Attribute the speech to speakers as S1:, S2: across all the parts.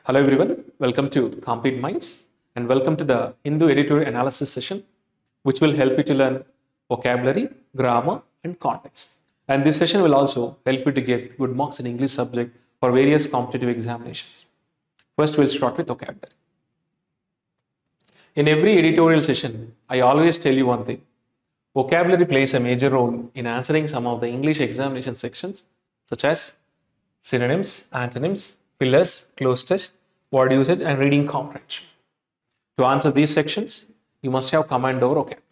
S1: Hello everyone, welcome to Complete Minds and welcome to the Hindu editorial analysis session, which will help you to learn vocabulary, grammar, and context. And this session will also help you to get good marks in English subject for various competitive examinations. First, we'll start with vocabulary. In every editorial session, I always tell you one thing. Vocabulary plays a major role in answering some of the English examination sections, such as synonyms, antonyms, fillers, close test, word usage, and reading comprehension. To answer these sections, you must have command over vocabulary.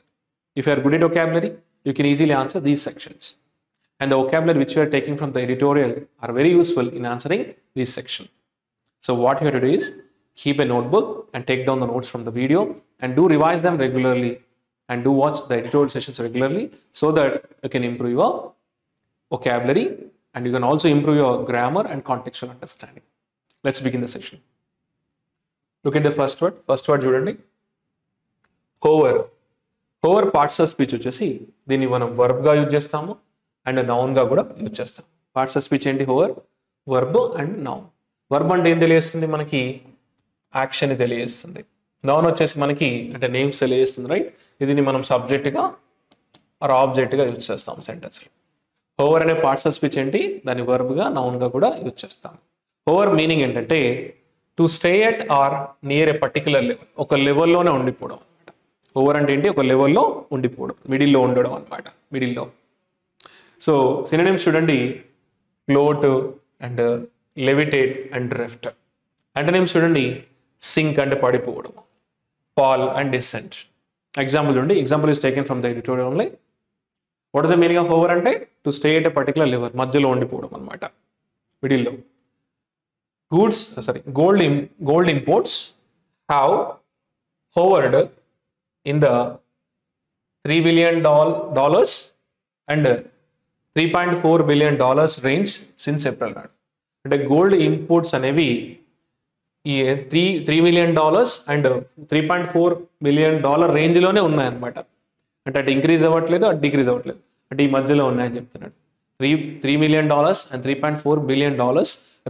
S1: If you are good at vocabulary, you can easily answer these sections. And the vocabulary which you are taking from the editorial are very useful in answering these sections. So what you have to do is keep a notebook and take down the notes from the video and do revise them regularly and do watch the editorial sessions regularly so that you can improve your vocabulary and you can also improve your grammar and contextual understanding. Let's begin the session. Look at the first word. First word చూడండి. Hover. Hover parts of speech వచ్చేసి దీన్ని మనం verb గా use చేస్తాము and noun గా కూడా use చేస్తాం. Parts of speech ఏంటి? Hover, verb and noun. Verb అంటే ఏం తెలియజేస్తుంది? మనకి యాక్షన్ ని తెలియజేస్తుంది. Noun వచ్చేసి మనకి అంటే నేమ్స్ తెలియజేస్తుంది, రైట్? దీన్ని మనం సబ్జెక్ట్ గా ఆర్ ఆబ్జెక్ట్ గా యూజ్ చేస్తాం సెంటెన్స్ లో. హోవర్ అనే పార్ట్స్ ఆఫ్ స్పీచ్ ఏంటి? దాన్ని verb గా noun గా కూడా యూజ్ చేస్తాం. హోవర్ మీనింగ్ ఏంటంటే to stay at or near a particular level, ఒక లెవెల్లోనే ఉండిపోవడం అనమాట. హోవర్ అంటే ఏంటి? ఒక లెవెల్లో ఉండిపోవడం, మిడిల్లో ఉండడం అనమాట, మిడిల్లో. సో సినోనిమ్స్ చూడండి, float and levitate and drift. Antonyms చూడండి, సింక్ అంటే పడిపోవడం, ఫాల్ అండ్ డిసెంట్. ఎగ్జాంపుల్ చూడండి, example is taken from the editorial only. What is the meaning of hover అంటే to stay at a particular level, మధ్యలో ఉండిపోవడం అనమాట, మిడిల్లో. Gold imports have hovered in the $3 billion and $3.4 billion range since April. అంటే gold imports అనేవి ఈ $3 million and $3.4 billion రేంజ్లోనే ఉన్నాయన్నమాట. అంటే అటు ఇంక్రీజ్ అవ్వట్లేదు, అటు డిక్రీజ్ అవ్వట్లేదు, అంటే ఈ మధ్యలో ఉన్నాయని చెప్తున్నాడు. $3 million అండ్ $3.4 billion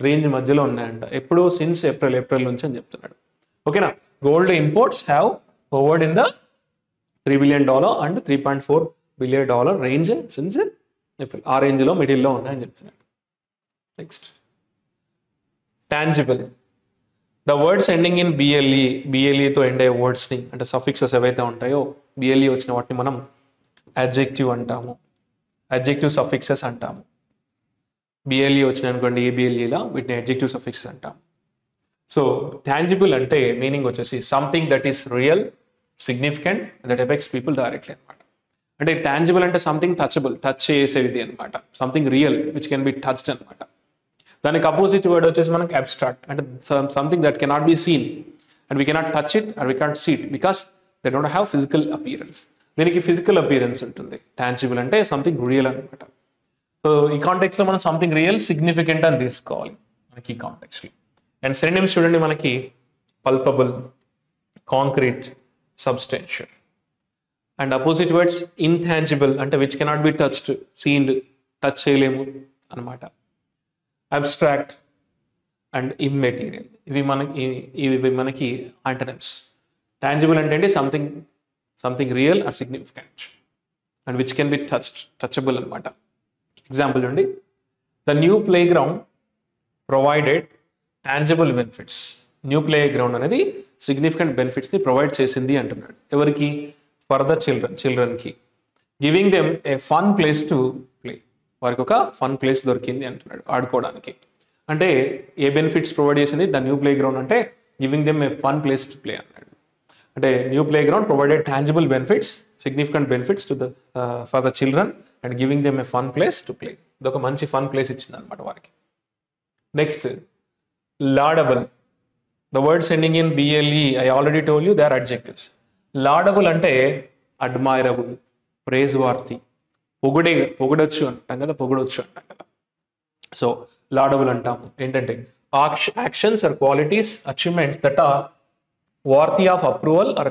S1: రేంజ్ మధ్యలో ఉన్నాయంట. ఎప్పుడు? సిన్స్ ఏప్రిల్ నుంచి అని చెప్తున్నాడు. ఓకేనా? Gold imports have hovered in the $3 billion and $3.4 billion range since April. ఆ రేంజ్లో మిడిల్లో ఉన్నాయని చెప్తున్నాడు. Next, tangible. The words ending in బిఎల్ఈతో ఎండ్ అయ్యే వర్డ్స్ని అంటే సఫిక్సెస్ ఏవైతే ఉంటాయో బిఎల్ఈ వచ్చిన వాటిని మనం అడ్జెక్టివ్ అంటాము, అడ్జెక్టివ్ సఫిక్సెస్ అంటాము. బిఎల్ఈ వచ్చినాయి అనుకోండి, ఏబిఎల్ఈలా, వీటిని అడ్జెక్టివ్ సఫిక్సెస్ అంటాం. సో టాంజిబుల్ అంటే మీనింగ్ వచ్చేసి something that is real, significant, that affects people directly అనమాట. అంటే టాంజిబుల్ అంటే సంథింగ్ టచబుల్, టచ్ చేసేది అనమాట, something real which can be touched అనమాట. దానికి అపోజిట్ వర్డ్ వచ్చేసి మనకి అబ్స్ట్రాక్ట్, అంటే something that cannot be seen and we cannot touch it and we cannot see it because they don't have physical appearance. దీనికి physical appearance ఉంటుంది. Tangible అంటే something real అనమాట. So ఈ కాంటెక్స్ట్ లో మనం సంథింగ్ రియల్, సిగ్నిఫికెంట్ అని తీసుకోవాలి మనకి ఈ కాంటెక్స్ట్ లో. అండ్ సినోనిమ్స్ చూడండి, మనకి palpable, concrete, substantial. And opposite words intangible అంటే which cannot be touched, seen, touch చేయలేము అనమాట. అబ్స్ట్రాక్ట్ అండ్ ఇమ్మెటీరియల్, ఇవి మనకి యాంటోనిమ్స్. టాంజిబుల్ అంటే ఏంటి? Something real or significant and which can be touchable అనమాట. ఎగ్జాంపుల్ చూడండి, the new play ground provided tangible benefits. New playground అనేది significant బెనిఫిట్స్ని ప్రొవైడ్ చేసింది అంటున్నాడు. ఎవరికి? ఫర్ ద చిల్డ్రన్కి. Giving them a fun place to play, వారికి ఒక ఫన్ ప్లేస్ దొరికింది అంటున్నాడు ఆడుకోవడానికి. అంటే ఏ బెనిఫిట్స్ ప్రొవైడ్ చేసింది? ద న్యూ ప్లే గ్రౌండ్ అంటే giving them a fun place to play అన్నాడు. అంటే new play ground provided tangible benefits, significant benefits to the for the children and giving them a fun place to play. ఇదొక మంచి fun place ఇచ్చింది అనమాట వారికి. Next, laudable. The words ending in B L E I already told you they are adjectives. Laudable అంటే admirable, praiseworthy, పొగడొచ్చు అంటాం కదా, పొగడొచ్చు అంటాం కదా. సో లాడబుల్ అంటాము ఏంటంటే actions or qualities, achievements that are worthy of approval or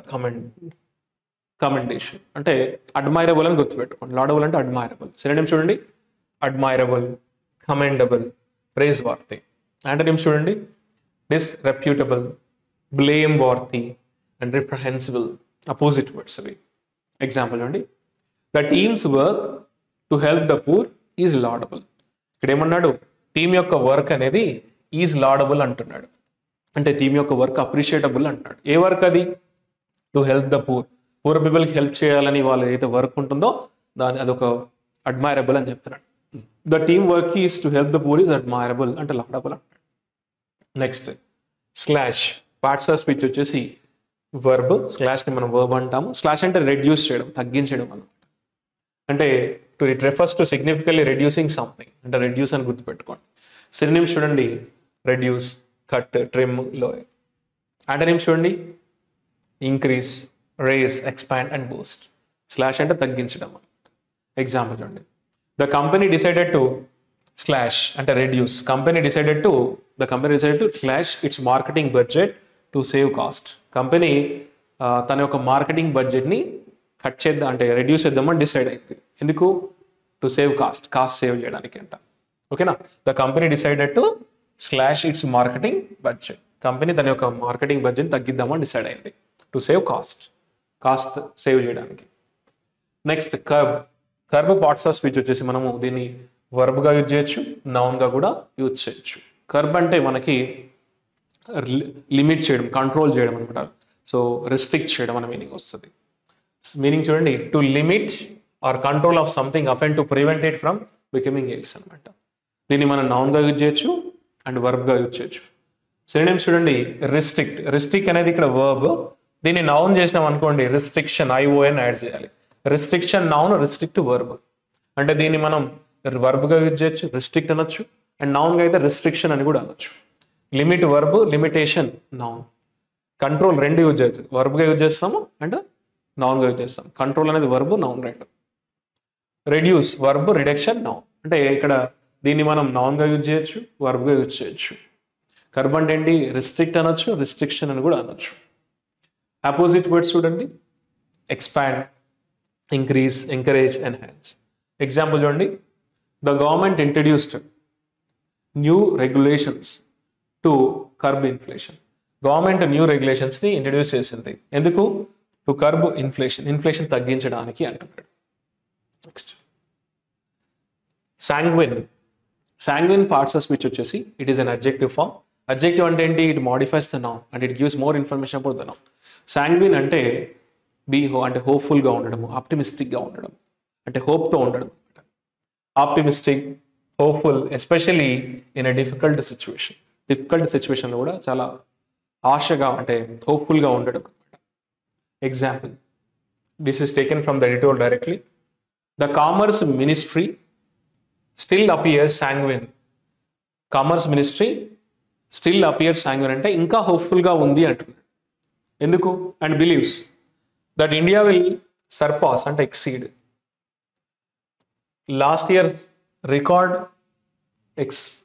S1: commendation. అంటే అడ్మైరబుల్ అని గుర్తుపెట్టుకోండి. లాడబుల్ అంటే అడ్మైరబుల్. సినోనిమ్స్ చూడండి, admirable, commendable, praiseworthy. Antonyms చూడండి, disreputable, blameworthy, and reprehensible. Opposite words అవి. ఎగ్జాంపుల్ అండి, the teams work to help the poor is laudable. ఇక్కడ ఏమన్నాడు, టీమ్ యొక్క వర్క్ అనేది ఈజ్ లాడబుల్ అంటున్నాడు. అంటే టీమ్ యొక్క వర్క్ అప్రిషియేటబుల్ అంటున్నాడు. ఏ వర్క్ అది? టు హెల్ప్ ద పూర్ పీపుల్కి హెల్ప్ చేయాలని వాళ్ళు ఏదైతే వర్క్ ఉంటుందో దాని అదొక అడ్మైరబుల్ అని చెప్తున్నాడు. The team work is to help the poor is admirable అంటే లాడబుల్ అంటాడు. Next slash, parts of speech వచ్చేసి వర్బ్, స్లాష్ని మనం వర్బ్ అంటాము. స్లాష్ అంటే రెడ్యూస్ చేయడం, తగ్గించడం అనమాట. అంటే it refers to significantly reducing something, అంటే రెడ్యూస్ అని గుర్తుపెట్టుకోండి. సినోనిమ్స్ చూడండి, reduce, cut, trim, lower. Antonyms చూడండి, increase, raise, expand and boost. Slash అంటే తగ్గించడం అనమాట. ఎగ్జాంపుల్ చూడండి, the company decided to slash అంటే reduce. The company decided to slash its marketing budget to save cost. Company తన యొక్క marketing బడ్జెట్ని cut చేద్దాం అంటే రెడ్యూస్ చేద్దామని డిసైడ్ అయింది. ఎందుకు? టు సేవ్ కాస్ట్ సేవ్ చేయడానికి అంట. ఓకేనా? The company decided to slash its marketing budget. Company తన యొక్క మార్కెటింగ్ బడ్జెట్ తగ్గిద్దామని డిసైడ్ అయింది. టు సేవ్ కాస్ట్ సేవ్ చేయడానికి. Next curb parts of speech వచ్చేసి మనము దీన్ని వర్బ్గా యూజ్ చేయొచ్చు, నౌన్గా కూడా యూజ్ చేయొచ్చు. కర్బ్ అంటే మనకి లిమిట్ చేయడం, కంట్రోల్ చేయడం అనమాట. సో రెస్ట్రిక్ట్ చేయడం అనే మీనింగ్ వస్తుంది. మీనింగ్ చూడండి, to limit or control of something often to prevent it from becoming else అనమాట. దీన్ని మనం నౌన్గా యూజ్ చేయొచ్చు అండ్ వర్బ్గా యూజ్ చేయొచ్చు. సినోనిమ్స్ చూడండి, రిస్ట్రిక్ట్ అనేది ఇక్కడ వర్బ్. దీన్ని నౌన్ చేసినాం అనుకోండి, రిస్ట్రిక్షన్, ION యాడ్ చేయాలి. Restriction noun, restrict verb. అంటే దీన్ని మనం వర్బ్గా యూజ్ చేయొచ్చు, రిస్ట్రిక్ట్ అనొచ్చు, అండ్ నౌన్గా అయితే రిస్ట్రిక్షన్ అని కూడా అనొచ్చు. Limit verb, limitation noun. Control రెండు యూజ్ అవుతుంది, వర్బ్గా యూజ్ చేస్తాము అండ్ నౌన్గా యూజ్ చేస్తాం. కంట్రోల్ అనేది వర్బ్, నౌన్ రెండు. Reduce verb, reduction noun. అంటే ఇక్కడ దీన్ని మనం నౌన్గా యూజ్ చేయొచ్చు, వర్బ్గా యూజ్ చేయొచ్చు. కర్బ్ అంటే ఏంటి? రిస్ట్రిక్ట్ అనొచ్చు, రిస్ట్రిక్షన్ అని కూడా అనొచ్చు. అపోజిట్ వర్డ్స్ చూడండి, expand, increase, encourage, enhance. Example చూడండి, the government introduced new regulations to curb inflation. Government new రెగ్యులేషన్స్ని ఇంట్రడ్యూస్ చేసింది. ఎందుకు? టు కర్బ్ ఇన్ఫ్లేషన్ తగ్గించడానికి అంటున్నాడు. Next sanguine parts of speech వచ్చేసి it is an adjective form. Adjective అంటే ఏంటి? It modifies the noun and it gives more information about the noun. Sanguine అంటే అంటే హోప్ఫుల్గా ఉండడం, ఆప్టిమిస్టిక్గా ఉండడం, అంటే హోప్తో ఉండడం. Optimistic, hopeful, especially in a difficult సిచ్యువేషన్లో కూడా చాలా ఆశగా అంటే హోప్ఫుల్గా ఉండడం అనమాట. Example, this is taken from the editorial directly. The commerce ministry still appears sanguine. Commerce ministry still appears sanguine అంటే ఇంకా హోప్ఫుల్గా ఉంది అంటున్నాడు. ఎందుకు? And believes that India will surpass అంటే exceed last year record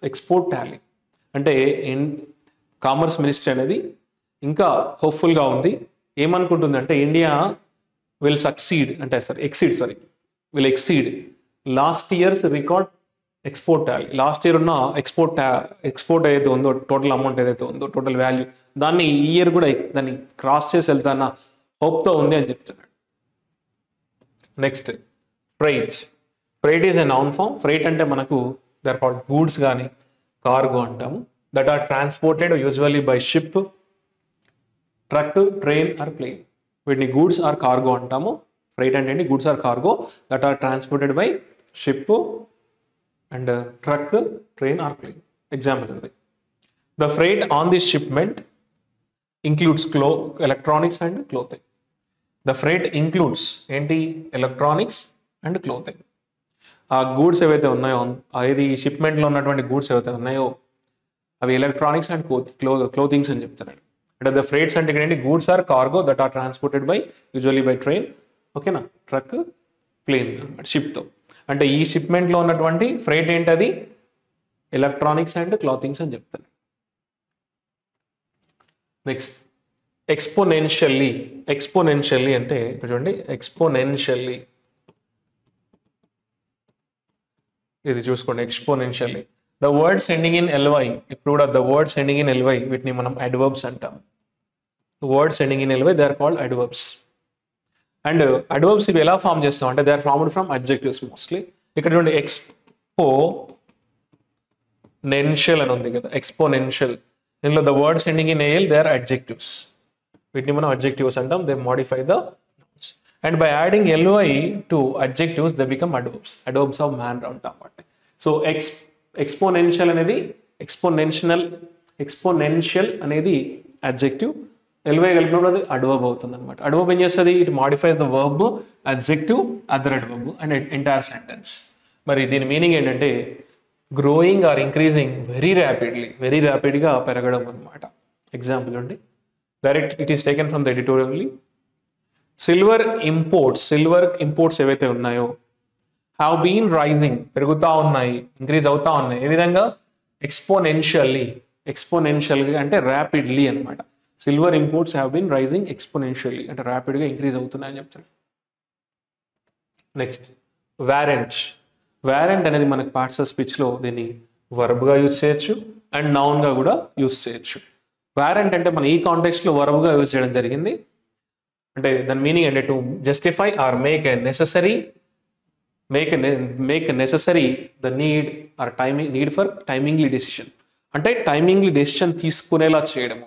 S1: export tally. అంటే commerce ministry అనేది ఇంకా హోప్ఫుల్గా ఉంది. ఏమనుకుంటుందంటే India will exceed last year's record export tally. Last year ఉన్న ఎక్స్పోర్ట్ ఏదైతే ఉందో, టోటల్ అమౌంట్ ఏదైతే ఉందో, టోటల్ వాల్యూ, దాన్ని ఈ ఇయర్ కూడా దాన్ని క్రాస్ చేసి వెళ్తాన్న హోప్తో ఉంది అని చెప్తున్నాడు. Next freight is a noun form. Freight అంటే మనకు దర్ కాల్డ్ గూడ్స్ కానీ కార్గో అంటాము. That are transported usually by ship, truck, train or plane. వీటిని గూడ్స్ ఆర్ కార్గో అంటాము. ఫ్రైట్ అంటే ఏంటి? Goods or cargo that are transported by ship and truck, train or plane. Example ఉంది, the freight on this shipment includes electronics and clothing. The freight includes ఏంటి? Electronics and clothing. ఆ goods ఏవైతే ఉన్నాయో, అది షిప్మెంట్లో ఉన్నటువంటి goods ఏవైతే ఉన్నాయో అవి ఎలక్ట్రానిక్స్ అండ్ క్లోతింగ్స్ అని చెప్తున్నాడు. అంటే ద ఫ్రైట్స్ అంటే ఇక్కడ ఏంటి? Goods or cargo that are transported by usually by train, ఓకేనా, ట్రక్, ప్లేన్ అనమాట, షిప్తో. అంటే ఈ షిప్మెంట్లో ఉన్నటువంటి ఫ్రైట్ ఏంటది? ఎలక్ట్రానిక్స్ అండ్ క్లాతింగ్స్ అని చెప్తాను. నెక్స్ట్ ఎక్స్పోనెన్షియల్లీ అంటే చూడండి, ఎక్స్పోనెన్షియల్లీ ఇది చూసుకోండి. Exponentially the words ending in L Y, ఇప్పుడు కూడా the words ending in L Y వీటిని మనం అడ్వర్బ్స్ అంటాం. Words ending in L Y they are called adverbs. And adverbs ఇవి ఎలా ఫామ్ చేస్తాం అంటే they are formed from adjectives mostly. ఇక్కడ చూడండి ఎక్స్పోనెన్షియల్ అని ఉంది కదా, ఎక్స్పోనెన్షియల్, ఇందులో the words ending in A L they are adjectives. వీటిని మనం అడ్జెక్టివ్స్ అంటాం. They modify the nouns. And by adding LY to adjectives they become adverbs. Adverbs of manner అంటాం అంటే. సో ఎక్స్పోనెన్షియల్ అనేది ఎక్స్పోనెన్షియల్ అనేది అడ్జెక్టివ్, ఎల్వై కలిపినప్పుడు అది అడ్వర్బ్ అవుతుంది అనమాట. అడ్వర్బ్ ఏం చేస్తుంది? It modifies the verb, adjective, other adverb and entire sentence. మరి దీని మీనింగ్ ఏంటంటే గ్రోయింగ్ ఆర్ ఇంక్రీజింగ్ వెరీ ర్యాపిడ్గా పెరగడం అనమాట. ఎగ్జాంపుల్ అండి, direct it is taken from the editorial only. Silver imports ఏవైతే ఉన్నాయో హ్యావ్ బీన్ రైజింగ్, పెరుగుతూ ఉన్నాయి, ఇంక్రీజ్ అవుతా ఉన్నాయి. ఏ విధంగా? ఎక్స్పోనెన్షియల్గా అంటే ర్యాపిడ్లీ అనమాట. Silver imports have been rising exponentially అంటే ర్యాపిడ్గా ఇంక్రీజ్ అవుతున్నాయని చెప్తారు. నెక్స్ట్ వారెంట్ అనేది మనకి పార్ట్స్ ఆఫ్ స్పీచ్లో దీన్ని వర్బ్గా యూజ్ చేయొచ్చు అండ్ నౌన్గా కూడా యూజ్ చేయొచ్చు. వారెంట్ అంటే మన ఈ కాంటెక్స్ట్లో వర్బ్గా యూజ్ చేయడం జరిగింది. అంటే దాని మీనింగ్ అంటే to justify are make necessary the need for టైమింగ్లీ decision. అంటే టైమింగ్లీ డెసిషన్ తీసుకునేలా చేయడము.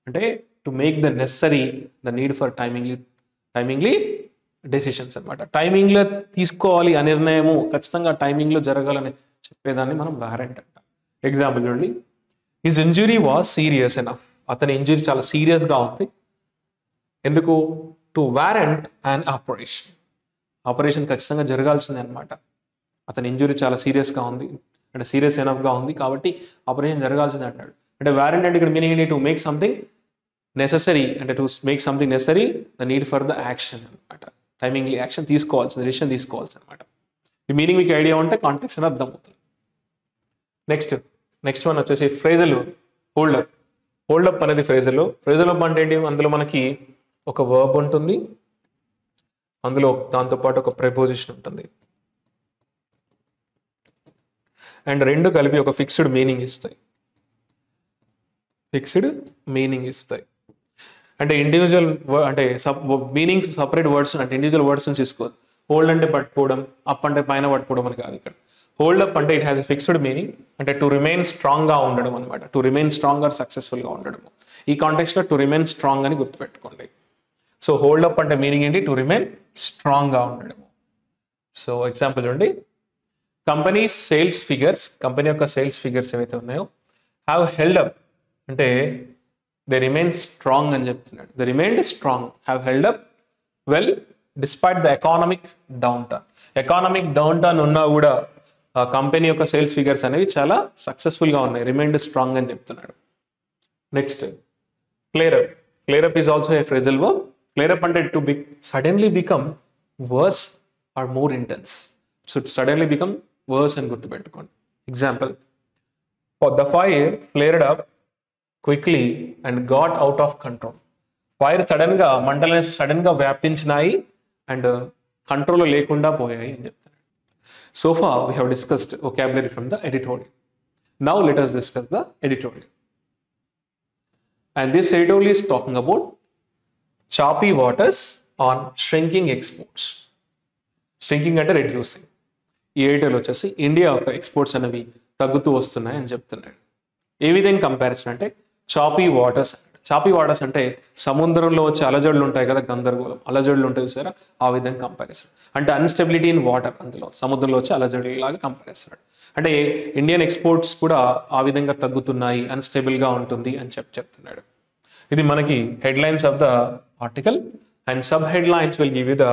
S1: అంటే to make the necessary the need for టైమింగ్లీ decisions అనమాట. టైమింగ్లో తీసుకోవాలి ఆ నిర్ణయము, ఖచ్చితంగా టైమింగ్లో జరగాలని చెప్పేదాన్ని మనం వారెంట్ అంటాం. ఎగ్జాంపుల్ చూడండి, his injury was serious enough. అతని ఇంజురీ చాలా సీరియస్గా ఉంది. ఎందుకు? టు వారెంట్ అండ్ ఆపరేషన్ ఖచ్చితంగా జరగాల్సిందే అనమాట. అతని ఇంజురీ చాలా సీరియస్గా ఉంది అంటే సీరియస్ ఎనఫ్గా ఉంది కాబట్టి ఆపరేషన్ జరగాల్సిందే అంటాడు. అంటే వారెంట్ అంటే ఇక్కడ మీనింగ్ ఏంటి? టు మేక్ సంథింగ్ నెససరీ, అంటే to make something necessary the need for the action అనమాట. టైమింగ్లీ యాక్షన్ తీసుకోవాల్సింది, డెసిషన్ తీసుకోవాల్సి అనమాట. ఈ మీనింగ్ మీకు ఐడియా ఉంటే కాంటెక్స్ట్ అని అర్థమవుతుంది. నెక్స్ట్ వన్ వచ్చేసి ఫ్రేజల్ హోల్డప్ అనేది ఫ్రేజల్ అంటే ఏంటి? అందులో మనకి ఒక వర్బ్ ఉంటుంది, అందులో దాంతోపాటు ఒక ప్రెపోజిషన్ ఉంటుంది అండ్ రెండు కలిపి ఒక ఫిక్స్డ్ మీనింగ్ ఇస్తాయి. అంటే ఇండివిజువల్ అంటే మీనింగ్ సపరేట్ వర్డ్స్ అంటే ఇండివిజువల్ వర్డ్స్ నుంచి తీసుకోదు. హోల్డ్ అంటే పట్టుకోవడం, అప్ అంటే పైన పట్టుకోవడం అని కాదు. ఇక్కడ హోల్డ్ అప్ అంటే it has a fixed meaning, అంటే టు రిమైన్ స్ట్రాంగ్గా ఉండడం అనమాట. టు రిమైన్ స్ట్రాంగ్ ఆర్ సక్సెస్ఫుల్గా ఉండడం. ఈ కాంటెక్స్ట్లో టు రిమైన్ స్ట్రాంగ్ అని గుర్తుపెట్టుకోండి. సో హోల్డ్ అప్ అంటే మీనింగ్ ఏంటి? టు రిమైన్ స్ట్రాంగ్గా ఉండడం. సో ఎగ్జాంపుల్ చూడండి, కంపెనీ యొక్క సేల్స్ ఫిగర్స్ ఏవైతే ఉన్నాయో హ్యావ్ హెల్డ్ అప్ అంటే దే రిమైన్ స్ట్రాంగ్ అని చెప్తున్నాడు. They remained strong, have held up well despite the economic down turn ఉన్నా కూడా కంపెనీ యొక్క సేల్స్ ఫిగర్స్ అనేవి చాలా సక్సెస్ఫుల్గా ఉన్నాయి, రిమైన్డ్ స్ట్రాంగ్ అని చెప్తున్నాడు. Next flare up is also a phrasal verb. Flare up అంటే to suddenly become worse or more intense. So suddenly become worse అని గుర్తుపెట్టుకోండి. Example, the fire flared up quickly and got out of control. Fire మంటలను సడన్గా వ్యాపించినాయి and కంట్రోల్లో లేకుండా పోయాయి అని చెప్తున్నాడు. So far we have discussed vocabulary from the editorial. Now let us discuss the editorial. And this editorial is talking about choppy waters on shrinking exports. Shrinking అంటే reducing. ఈ editorial వచ్చేసి ఇండియా యొక్క exports అనేవి తగ్గుతూ వస్తున్నాయి అని చెప్తున్నాడు. ఏ విధంగా కంపారిజన్ అంటే చాపీ వాటర్స్ అంటే సముద్రంలో వచ్చే అలజడులు ఉంటాయి కదా, గందరగోళం అలజడులు ఉంటాయి చూసారా, ఆ విధంగా కంపారిజన్. అంటే అన్స్టెబిలిటీ ఇన్ వాటర్, అందులో సముద్రంలో వచ్చే అలజడులు లాగా కంపేర్ చేస్తున్నాడు. అంటే ఇండియన్ ఎక్స్పోర్ట్స్ కూడా ఆ విధంగా తగ్గుతున్నాయి, అన్స్టేబుల్గా ఉంటుంది అని చెప్తున్నాడు. ఇది మనకి headlines of the article and sub headlines will give you the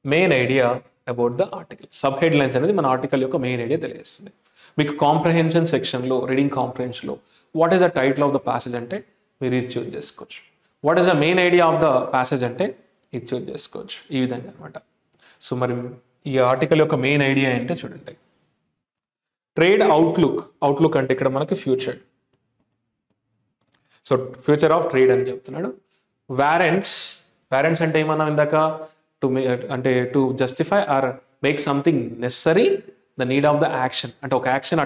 S1: main idea about the article. Sub headlines అనేది మన ఆర్టికల్ యొక్క మెయిన్ ఐడియా తెలియజేస్తుంది. మీకు కాంప్రహెన్షన్ సెక్షన్లో, రీడింగ్ కాంప్రహెన్షన్లో what is the title of the passage అంటే మీరు ఇది చూజ్ చేసుకోవచ్చు. What is the main idea of the passage అంటే ఇది చూజ్ చేసుకోవచ్చు. ఈ విధంగా అనమాట. సో మరి ఈ ఆర్టికల్ యొక్క మెయిన్ ఐడియా ఏంటో చూడండి. ట్రేడ్ అవుట్లుక్ అంటే ఇక్కడ మనకి future. So future of trade అని చెప్తున్నాడు. వారెంట్స్ అంటే ఏమన్నా ఇందాక to justify are make something necessary the need of the action, అంటే ఒక యాక్షన్ ఆ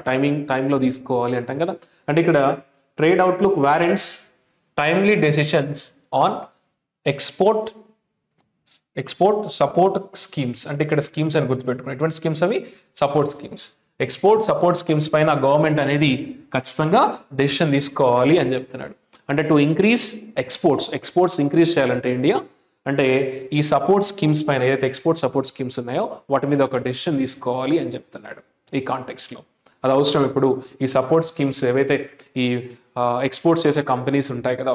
S1: టైంలో తీసుకోవాలి అంటాం కదా. అంటే ఇక్కడ trade outlook warrants timely decisions on export support schemes. అంటే ఇక్కడ స్కీమ్స్ అని గుర్తుపెట్టుకున్నాం. ఎటువంటి స్కీమ్స్ అవి? Support schemes. Export support schemes పైన గవర్నమెంట్ అనేది ఖచ్చితంగా డెసిషన్ తీసుకోవాలి అని చెప్తున్నాడు. అంటే టు ఇంక్రీజ్ ఎక్స్పోర్ట్స్ ఇంక్రీజ్ చేయాలంటే ఇండియా, అంటే ఈ సపోర్ట్ స్కీమ్స్ పైన ఏదైతే ఎక్స్పోర్ట్ సపోర్ట్ స్కీమ్స్ ఉన్నాయో వాటి మీద ఒక డెసిషన్ తీసుకోవాలి అని చెప్తున్నాడు ఈ కాంటెక్స్లో. అది అవసరం. ఇప్పుడు ఈ సపోర్ట్ స్కీమ్స్ ఏవైతే ఈ ఎక్స్పోర్ట్స్ చేసే కంపెనీస్ ఉంటాయి కదా,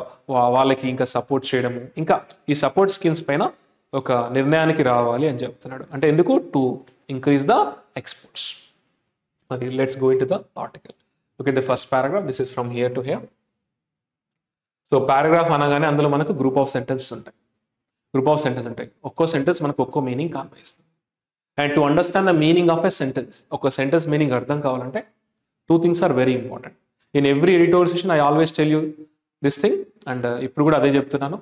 S1: వాళ్ళకి ఇంకా సపోర్ట్ చేయడము, ఇంకా ఈ సపోర్ట్ స్కీమ్స్ పైన ఒక నిర్ణయానికి రావాలి అని చెప్తున్నాడు. అంటే ఎందుకు? To increase the exports. మరి let's go into the article. Okay, the first paragraph, this is from here to here. So paragraph అనగానే అందులో మనకు గ్రూప్ ఆఫ్ సెంటెన్సెస్ ఉంటాయి. ఒక్కో సెంటెన్స్ మనకు ఒక్కో మీనింగ్ కన్వే చేస్తుంది. And to understand the meaning of a sentence, ఒక sentence meaning అర్థం కావాలంటే 2 things are very important. In every editorial session I always tell you this thing, and ఇప్పుడు కూడా అదే చెప్తున్నాను.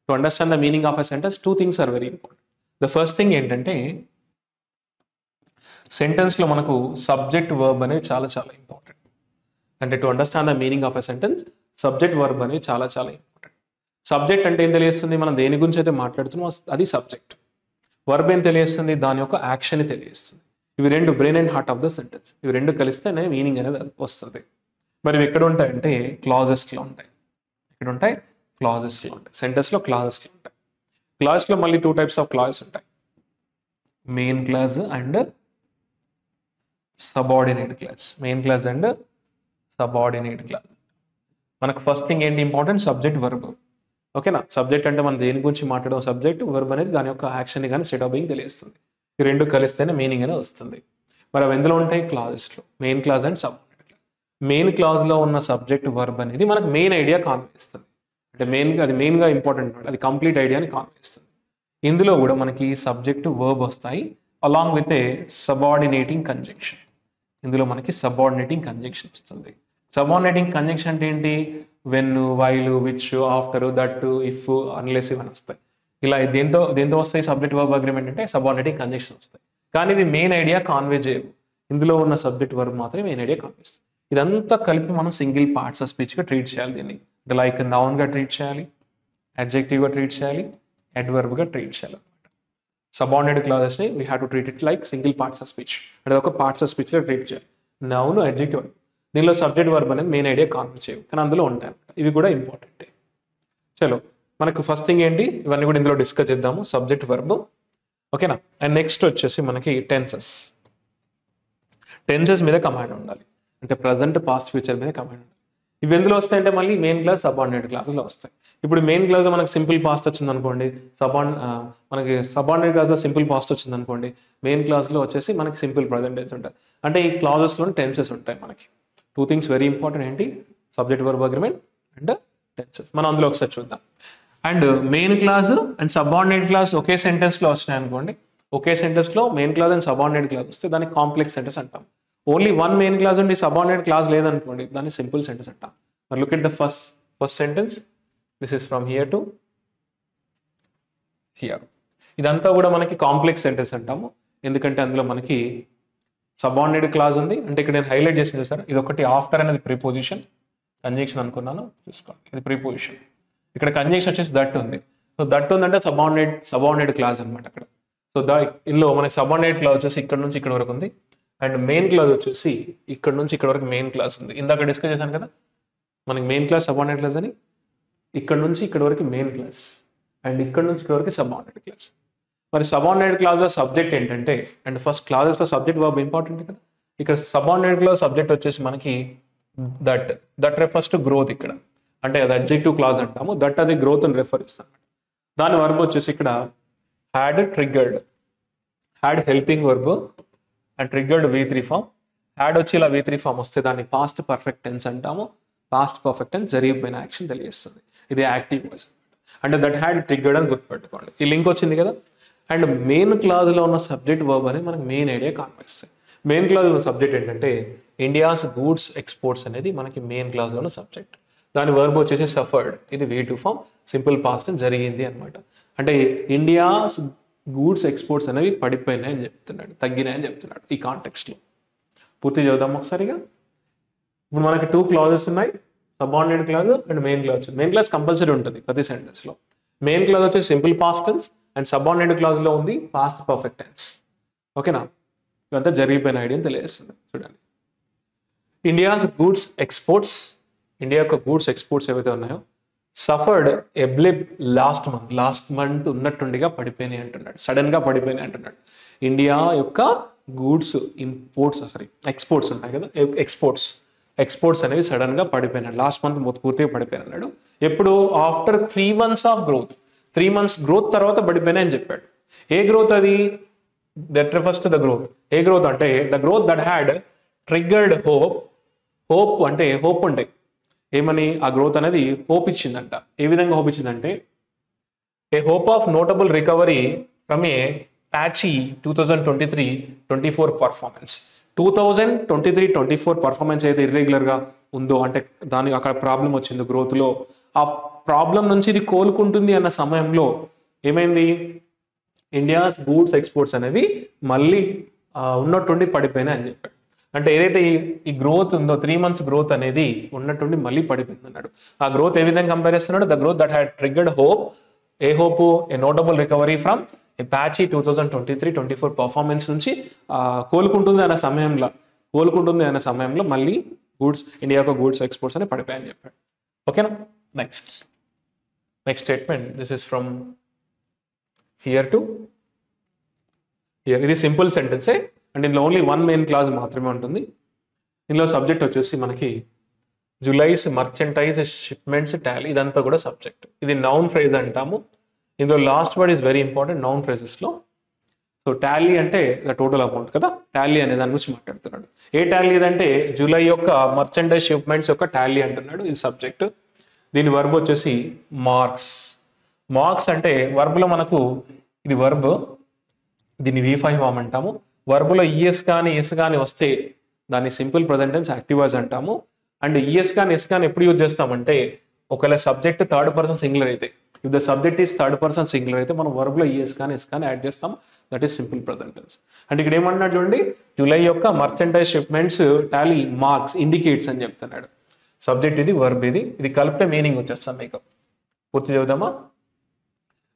S1: To understand the meaning of a sentence 2 things are very important. The first thing ఏంటంటే సెంటెన్స్లో మనకు subject verb అనేది చాలా చాలా ఇంపార్టెంట్. అంటే to understand the meaning of a sentence subject verb అనేది చాలా చాలా ఇంపార్టెంట్. సబ్జెక్ట్ అంటే ఏం తెలియస్తుంది? మనం దేని గురించి అయితే మాట్లాడుతున్నామో అది సబ్జెక్ట్. వర్బ్ ఏం తెలియస్తుంది? దాని యొక్క యాక్షన్ తెలియస్తుంది. ఇవి రెండు brain and heart of the sentence. ఇవి రెండు కలిస్తేనే మీనింగ్ అనేది వస్తుంది. మరి ఇవి ఎక్కడ ఉంటాయంటే క్లాజెస్లో ఉంటాయి. ఇక్కడ ఉంటాయి క్లాజెస్లో ఉంటాయి. సెంటెన్స్లో క్లాజెస్లో ఉంటాయి. క్లాజెస్లో మళ్ళీ 2 types ఆఫ్ క్లాజెస్ ఉంటాయి, main clause and subordinate clause. Main clause and subordinate clause. మనకు ఫస్ట్ థింగ్ ఏంటి ఇంపార్టెంట్? Subject verb. ఓకేనా? సబ్జెక్ట్ అంటే మనం దేని గురించి మాట్లాడడం, సబ్జెక్ట్ వర్బ్ అనేది దాని యొక్క యాక్షన్ కానీ స్టేట్ ఆఫ్ బీయింగ్ తెలియస్తుంది. ఈ రెండు కలిస్తేనే మీనింగ్ అనేది వస్తుంది. మరి అవి ఎందులో ఉంటాయి? క్లాజెస్లో. Main clause and subordinate clause. Main క్లాజ్లో ఉన్న సబ్జెక్ట్ వర్బ్ అనేది మనకు మెయిన్ ఐడియా కాన్వే చేస్తుంది. అంటే అది మెయిన్గా ఇంపార్టెంట్, అది కంప్లీట్ ఐడియాని కాన్వే చేస్తుంది. ఇందులో కూడా మనకి సబ్జెక్ట్ వర్బ్ వస్తాయి along with a subordinating conjunction. ఇందులో మనకి సబార్డినేటింగ్ కంజంక్షన్ వస్తుంది. సబార్డినేటింగ్ కంజంక్షన్ అంటే ఏంటి? When, while, which, after, that, if, unless ఇవన్నీ వస్తాయి. ఇలా దేంతో వస్తాయి సబ్జెక్ట్ వర్బ్ అగ్రిమెంట్ అంటే సబార్డినేటింగ్ కంజంక్షన్ వస్తాయి. కానీ ఇవి మెయిన్ ఐడియా కాన్వే చేయవు. ఇందులో ఉన్న సబ్జెక్ట్ వర్బ్ మాత్రమే మెయిన్ ఐడియా కాన్వే చేస్తుంది. ఇదంతా కలిపి మనం సింగిల్ పార్ట్స్ ఆఫ్ స్పీచ్గా ట్రీట్ చేయాలి. దీన్ని లైక్ నౌన్గా ట్రీట్ చేయాలి, అడ్జెక్టివ్గా ట్రీట్ చేయాలి, అడ్వర్బ్గా ట్రీట్ చేయాలి. సబార్డినేట్ క్లాజెస్ని we have to treat it like single parts of speech. అంటే ఒక పార్ట్స్ ఆఫ్ స్పీచ్లో ట్రీట్ చేయాలి. నౌన్, అడ్జెక్టివ్, దీనిలో సబ్జెక్ట్ వర్బ్ అనేది మెయిన్ ఐడియా కాన్వే చేయవు, కానీ అందులో ఉంటాయి అన్నమాట. ఇవి కూడా ఇంపార్టెంట్. చలో, మనకు ఫస్ట్ థింగ్ ఏంటి? ఇవన్నీ కూడా ఇందులో డిస్కస్ చేద్దాము. సబ్జెక్ట్ వర్బ్, ఓకేనా? అండ్ నెక్స్ట్ వచ్చేసి మనకి టెన్సెస్ మీద కమాండ్ ఉండాలి. అంటే ప్రజెంట్, పాస్ట్, ఫ్యూచర్ మీద కమాండ్ ఉండాలి. ఇవి ఎందులో వస్తాయంటే మళ్ళీ మెయిన్ క్లాస్, సబార్డినేట్ క్లాస్లో వస్తాయి. ఇప్పుడు మెయిన్ క్లాస్లో మనకి సింపుల్ పాస్ట్ వచ్చింది అనుకోండి, మనకి సబార్డినేట్ క్లాస్లో సింపుల్ పాస్ట్ వచ్చింది అనుకోండి, మెయిన్ క్లాస్లో వచ్చేసి మనకి సింపుల్ ప్రజెంట్ టెన్స్ ఉంటుంది. అంటే ఈ క్లాజెస్లో టెన్సెస్ ఉంటాయి. మనకి 2 things వెరీ ఇంపార్టెంట్. ఏంటి? Subject verb agreement and tenses. మనం అందులో ఒకసారి చూద్దాం. And main clause and subordinate clause ఒకే సెంటెన్స్లో వచ్చినాయి అనుకోండి, ఒకే సెంటెన్స్లో main clause and subordinate clause వస్తే దాన్ని కాంప్లెక్స్ సెంటెన్స్ అంటాం. ఓన్లీ వన్ మెయిన్ క్లాస్ ఉండి సబార్డినేట్ క్లాస్ లేదనుకోండి, దాన్ని సింపుల్ సెంటెన్స్ అంటాం. మరి look at the first sentence. This is from here to here. ఇదంతా కూడా మనకి కాంప్లెక్స్ సెంటెన్స్ అంటాము. ఎందుకంటే అందులో మనకి సబార్డినేట్ క్లాస్ ఉంది. అంటే ఇక్కడ నేను హైలైట్ చేసింది సార్, ఇది ఒకటి ఆఫ్టర్ అనేది ప్రిపోజిషన్, కంజంక్షన్ అనుకున్నాను, చూసుకోండి ఇది ప్రిపోజిషన్. ఇక్కడ కంజంక్షన్ వచ్చేసి దట్ ఉంది. సో దట్ ఉందంటే సబార్డినేట్ క్లాస్ అనమాట అక్కడ. సో ఇందులో మనకి సబార్డినేట్ క్లాస్ వచ్చేసి ఇక్కడ నుంచి ఇక్కడ వరకు ఉంది. అండ్ మెయిన్ క్లాస్ వచ్చేసి ఇక్కడ నుంచి ఇక్కడ వరకు మెయిన్ క్లాస్ ఉంది. ఇందాక డిస్కస్ చేశాను కదా మనకి మెయిన్ క్లాస్, సబార్డినేట్ క్లాస్ అని. ఇక్కడ నుంచి ఇక్కడ వరకు మెయిన్ క్లాస్ అండ్ ఇక్కడ నుంచి ఇక్కడ వరకు సబార్డినేట్ క్లాస్. మరి సబార్డినేట్ క్లాస్లో సబ్జెక్ట్ ఏంటంటే, అండ్ ఫస్ట్ క్లాజెస్లో సబ్జెక్ట్ వర్బ్ ఇంపార్టెంట్ కదా. ఇక్కడ సబార్డినేట్ క్లాస్ సబ్జెక్ట్ వచ్చేసి మనకి దట్ రెఫర్స్ టు గ్రోత్. ఇక్కడ అంటే అది అడ్జెక్టివ్ క్లాజ్ అంటాము. దట్ అది గ్రోత్ అని రెఫర్ ఇస్తాం. దాని వర్బ్ వచ్చేసి ఇక్కడ had triggered, had helping verb and triggered V3 form. Had వచ్చి ఇలా V3 ఫామ్ వస్తే దాన్ని పాస్ట్ పర్ఫెక్ట్ టెన్స్ అంటాము. పాస్ట్ పర్ఫెక్ట్ టెన్స్ జరిగిపోయిన యాక్షన్ తెలియజేస్తుంది. ఇది యాక్టివ్ వాయిస్ అంటే దట్ హ్యాడ్ ట్రిగ్గర్డ్ అని గుర్తుపెట్టుకోండి. ఈ లింక్ వచ్చింది కదా. అండ్ మెయిన్ క్లాజ్లో ఉన్న సబ్జెక్ట్ వర్బ్ అనేది మనకు మెయిన్ ఐడియా కాన్వే. మెయిన్ క్లాజ్లో ఉన్న సబ్జెక్ట్ ఏంటంటే ఇండియాస్ గూడ్స్ ఎక్స్పోర్ట్స్ అనేది మనకి మెయిన్ క్లాజ్లో ఉన్న సబ్జెక్ట్. దాని వర్బ్ వచ్చేసి సఫర్డ్, ఇది V2 ఫామ్, సింపుల్ పాస్ట్ జరిగింది అనమాట. అంటే ఇండియాస్ గూడ్స్ ఎక్స్పోర్ట్స్ అనేవి పడిపోయినాయని చెప్తున్నాడు, తగ్గినాయని చెప్తున్నాడు ఈ కాంటెక్స్ట్లో. పూర్తి చదువుదాం ఒకసారిగా. ఇప్పుడు మనకి 2 క్లాజెస్ ఉన్నాయి, subordinate clause and main clause. Main clause compulsory ఉంటుంది ప్రతి సెంటెన్స్లో. మెయిన్ క్లాజ్ వచ్చేసి simple past tense and subordinate క్లాజ్లో ఉంది పాస్ట్ పర్ఫెక్ట్ టెన్స్. ఓకేనా? ఇవంతా జరిగిపోయిన ఐడియా తెలియజేస్తుంది. చూడండి, ఇండియాస్ గూడ్స్ ఎక్స్పోర్ట్స్, ఇండియా యొక్క గూడ్స్ ఎక్స్పోర్ట్స్ ఏవైతే ఉన్నాయో suffered a blip last month ఉన్నట్టుండిగా పడిపోయినాయి అంటున్నాడు, సడన్గా పడిపోయినాయి అంటున్నాడు. ఇండియా యొక్క గూడ్స్ ఇంపోర్ట్స్ ఎక్స్పోర్ట్స్ ఉంటాయి కదా, ఎక్స్పోర్ట్స్ అనేవి సడన్గా పడిపోయినాడు, లాస్ట్ మంత్ పూర్తిగా పడిపోయినాడు. ఎప్పుడు? After 3 months of growth, 3 months growth తర్వాత పడిపోయినాయని చెప్పాడు. ఏ గ్రోత్ అది? That refers to the growth. ఏ గ్రోత్ అంటే the growth that had triggered hope అంటే హోప్ ఉంటాయి ఏమని, ఆ గ్రోత్ అనేది హోప్ ఇచ్చిందంట. ఏ విధంగా హోప్ ఇచ్చిందంటే a hope of notable recovery from a patchy 2023-24 performance. 2023-24 performance అయితే ఇర్రెగ్యులర్గా ఉందో అంటే దానికి అక్కడ ప్రాబ్లం వచ్చింది గ్రోత్లో, ఆ ప్రాబ్లం నుంచి ఇది కోలుకుంటుంది అన్న సమయంలో ఏమైంది? ఇండియాస్ గూడ్స్ ఎక్స్పోర్ట్స్ అనేవి మళ్ళీ ఉన్నట్టుండి పడిపోయినాయి అని చెప్పాడు. అంటే ఏదైతే ఈ గ్రోత్ ఉందో 3 months గ్రోత్ అనేది ఉన్నట్టుండి మళ్ళీ పడిపోయింది అన్నాడు. ఆ గ్రోత్ ఏ విధంగా కంపేర్ చేస్తున్నాడు? The growth that had triggered hope, a hope? A notable recovery from a patchy 2023-24 performance నుంచి కోలుకుంటుంది అనే సమయంలో మళ్ళీ ఇండియా యొక్క గూడ్స్ ఎక్స్పోర్ట్స్ అని పడిపోయాయని చెప్పాడు. ఓకేనా? Next statement, this is from here to here. ఇది సింపుల్ సెంటెన్సే అండ్ ఇందులో ఓన్లీ 1 మెయిన్ క్లాజ్ మాత్రమే ఉంటుంది. ఇందులో సబ్జెక్ట్ వచ్చేసి మనకి జులైస్ మర్చెంటైజ్ షిప్మెంట్స్ టాలీ, ఇదంతా కూడా సబ్జెక్ట్. ఇది నౌన్ ఫ్రేజ్ అంటాము. ఇందులో last word is very important noun ఫ్రేజెస్లో. సో టాలీ అంటే ద టోటల్ అమౌంట్ కదా, టాలీ అనే దాని గురించి మాట్లాడుతున్నాడు. ఏ టాలీ ఇదంటే జూలై యొక్క మర్చెంటైజ్ షిప్మెంట్స్ యొక్క టాలీ అంటున్నాడు, ఇది సబ్జెక్ట్. దీని వర్బ్ వచ్చేసి మార్క్స్ అంటే వర్బ్లో మనకు ఇది వర్బ్, దీన్ని V5 ఫామ్ అంటాము. వర్బ్లో ఈఎస్ కానీ ఎస్ కానీ వస్తే దాన్ని simple present tense active voice అంటాము. అండ్ ఈఎస్ కానీ ఎస్ కానీ ఎప్పుడు యూజ్ చేస్తామంటే ఒకవేళ సబ్జెక్ట్ థర్డ్ పర్సన్ సింగులర్ అయితే, if the subject is third person singular అయితే మనం వర్బ్లో ఈఎస్ కానీ ఎస్ కానీ యాడ్ చేస్తాం, that is simple present tense. అంటే ఇక్కడ ఏమన్నాడు చూడండి, జూలై యొక్క merchandise shipments tally marks indicates అని చెప్తున్నాడు. సబ్జెక్ట్ ఇది, వర్బ్ ఇది కలిపితే మీనింగ్ వచ్చేస్తాం మీకు. పూర్తి చదువుదామా?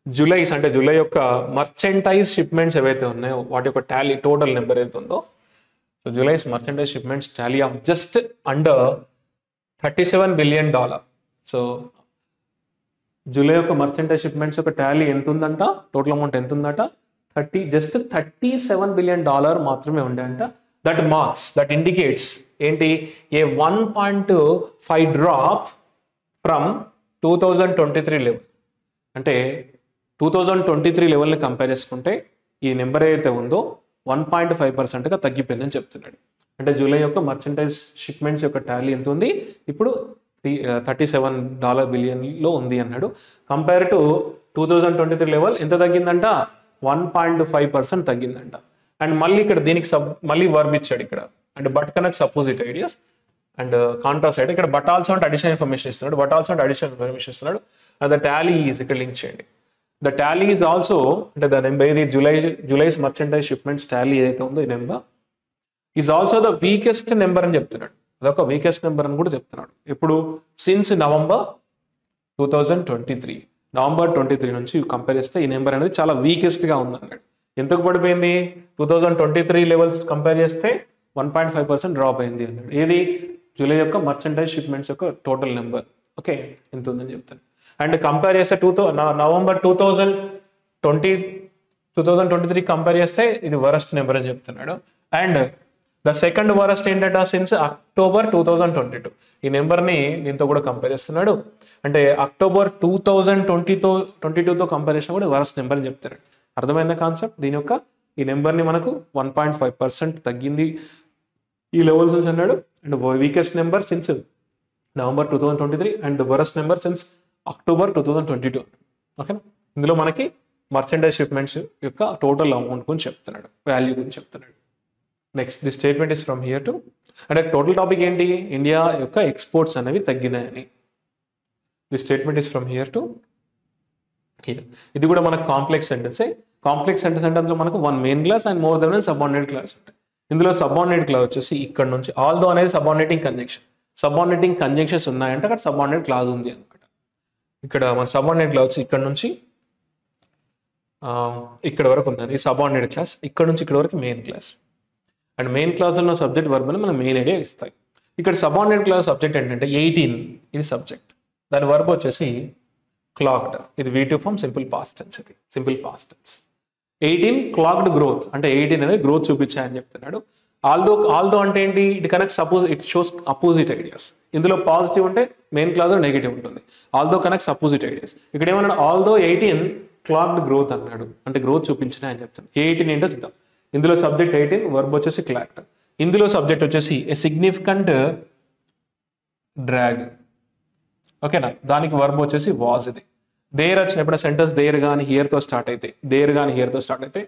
S1: జూలైస్ అంటే జూలై యొక్క మర్చెంటైజ్ షిప్మెంట్స్ ఏవైతే ఉన్నాయో వాటి యొక్క టాలీ టోటల్ నెంబర్ ఏదైతే ఉందో, so July's merchandise shipments tally of just under $37 billion. So July యొక్క మర్చెంటైజ్ షిప్మెంట్స్ యొక్క టాలీ ఎంత ఉందంట, టోటల్ అమౌంట్ ఎంత ఉందట, జస్ట్ $37 billion మాత్రమే ఉండే అంట. దట్ ఇండికేట్స్ ఏంటి, ఏ 1.5 డ్రాప్ ఫ్రమ్ 2023 లెవెల్. అంటే 2023 లెవెల్ని కంపేర్ చేసుకుంటే ఈ నెంబర్ ఏదైతే ఉందో 1.5%గా తగ్గిపోయిందని చెప్తున్నాడు. అంటే జూలై యొక్క మర్చెంటైజ్ షిప్మెంట్స్ యొక్క టాలీ ఎంత ఉంది, ఇప్పుడు $37 బిలియన్లో ఉంది అన్నాడు. కంపేర్ టు 2023 లెవెల్ ఎంత తగ్గిందంట, 1.5% తగ్గిందంట. అండ్ మళ్ళీ ఇక్కడ దీనికి మళ్ళీ వర్బ్ ఇచ్చాడు ఇక్కడ, అంటే but connect opposite ideas and contrast అయితే ఇక్కడ బట్ ఆల్సో అంటే అడిషనల్ ఇన్ఫర్మేషన్ ఇస్తున్నాడు. ద టాలీ ఈజ్ ఇక్కడ లింక్ చేయండి. ద టాలీ ఈజ్ ఆల్సో అంటే ద నెంబర్ ఇది జూలైస్ మర్చెంటైజ్ షిప్మెంట్స్ టాలీ ఏదైతే ఉందో ఈ number is also the weakest number అని చెప్తున్నాడు. అదొక వీకెస్ట్ నెంబర్ అని కూడా చెప్తున్నాడు. ఇప్పుడు సిన్స్ నవంబర్ 2023 నుంచి కంపేర్ చేస్తే ఈ నెంబర్ అనేది చాలా వీకెస్ట్గా ఉందన్నాడు. ఎంతకు పడిపోయింది, 2023 లెవెల్స్ కంపేర్ చేస్తే 1.5% డ్రాప్ అయింది అన్నాడు. ఏది, జూలై యొక్క మర్చెంటైజ్ షిప్మెంట్స్ యొక్క టోటల్ నెంబర్. ఓకే, ఎంత ఉందని చెప్తాను. అండ్ కంపేర్ చేస్తే నవంబర్ 2023 కంపేర్ చేస్తే ఇది వరస్ట్ నెంబర్ అని చెప్తున్నాడు. అండ్ ద సెకండ్ వరస్ట్ ఏంటంట, సిన్స్ అక్టోబర్ 2022 ఈ నెంబర్ని దీంతో కూడా కంపేర్ చేస్తున్నాడు. అంటే అక్టోబర్ 2022తో కంపేర్ చేసినా కూడా వరస్ట్ నెంబర్ అని చెప్తున్నాడు. అర్థమైందా కాన్సెప్ట్? దీని యొక్క ఈ నెంబర్ని మనకు 1.5% తగ్గింది ఈ లెవెల్స్ నుంచి అన్నాడు. And weakest number since November 2023 and the worst number since October 2022. ఓకేనా? ఇందులో మనకి మర్చెంటైజ్ షిప్మెంట్స్ యొక్క టోటల్ అమౌంట్ గురించి చెప్తున్నాడు, వాల్యూ గురించి చెప్తున్నాడు. Next the statement is from here to, అంటే టోటల్ టాపిక్ ఏంటి, ఇండియా యొక్క ఎక్స్పోర్ట్స్ అనేవి తగ్గినాయని. The statement is from here to here. ఇది కూడా మనకు కాంప్లెక్స్ సెంటెన్సే. కాంప్లెక్స్ సెంటెన్స్ అంటే అందులో మనకు one main clause and more than subordinate class ఉంటాయి. ఇందులో సబార్డినేట్ క్లాస్ వచ్చేసి ఇక్కడ నుంచి ఆల్దో అనేది సబార్డినేటింగ్ కంజంక్షన్. సబార్డినేటింగ్ కంజంక్షన్స్ ఉన్నాయంటే అక్కడ సబార్డినేట్ క్లాస్ ఉంది అనమాట. ఇక్కడ మన సబార్డినేట్ క్లాస్ వచ్చి ఇక్కడ నుంచి ఇక్కడ వరకు ఉందండి ఈ సబార్డినేట్ క్లాస్. ఇక్కడ నుంచి ఇక్కడ వరకు మెయిన్ క్లాస్. అండ్ మెయిన్ క్లాస్లో ఉన్న సబ్జెక్ట్ వర్బ్ అని మనం మెయిన్ ఐడియా ఇస్తాయి. ఇక్కడ సబార్డినేట్ క్లాస్ సబ్జెక్ట్ ఏంటంటే 18 ఇది సబ్జెక్ట్, దాని వర్బ్ వచ్చేసి క్లాక్డ్. ఇది V2 form simple past tense. ఇది simple past tense. 18 clocked growth అంటే 18 అనేది గ్రోత్ చూపించాయని చెప్తున్నాడు. ఆల్దో అంటే ఏంటి, it connect suppose it shows opposite ideas. ఇందులో పాజిటివ్ ఉంటే మెయిన్ క్లాస్ నెగిటివ్ ఉంటుంది. Although connects opposite ideas. ఇక్కడ ఏమన్నాడు, ఆల్దో 18 క్లాక్డ్ గ్రోత్ అన్నాడు అంటే గ్రోత్ చూపించినాయి అని చెప్తాను. 18 ఏంటో చూద్దాం. ఇందులో సబ్జెక్ట్ 18, వర్బ్ వచ్చేసి క్లాక్డ్. ఇందులో సబ్జెక్ట్ వచ్చేసి ఏ సిగ్నిఫికెంట్ డ్రాగ్. ఓకేనా, దానికి వర్బ్ వచ్చేసి వాజ్. ఇది దేర్ వచ్చినప్పుడు సెంటెన్స్ దేర్ కానీ హియర్తో స్టార్ట్ అయితే, దేర్ కానీ హియర్తో స్టార్ట్ అయితే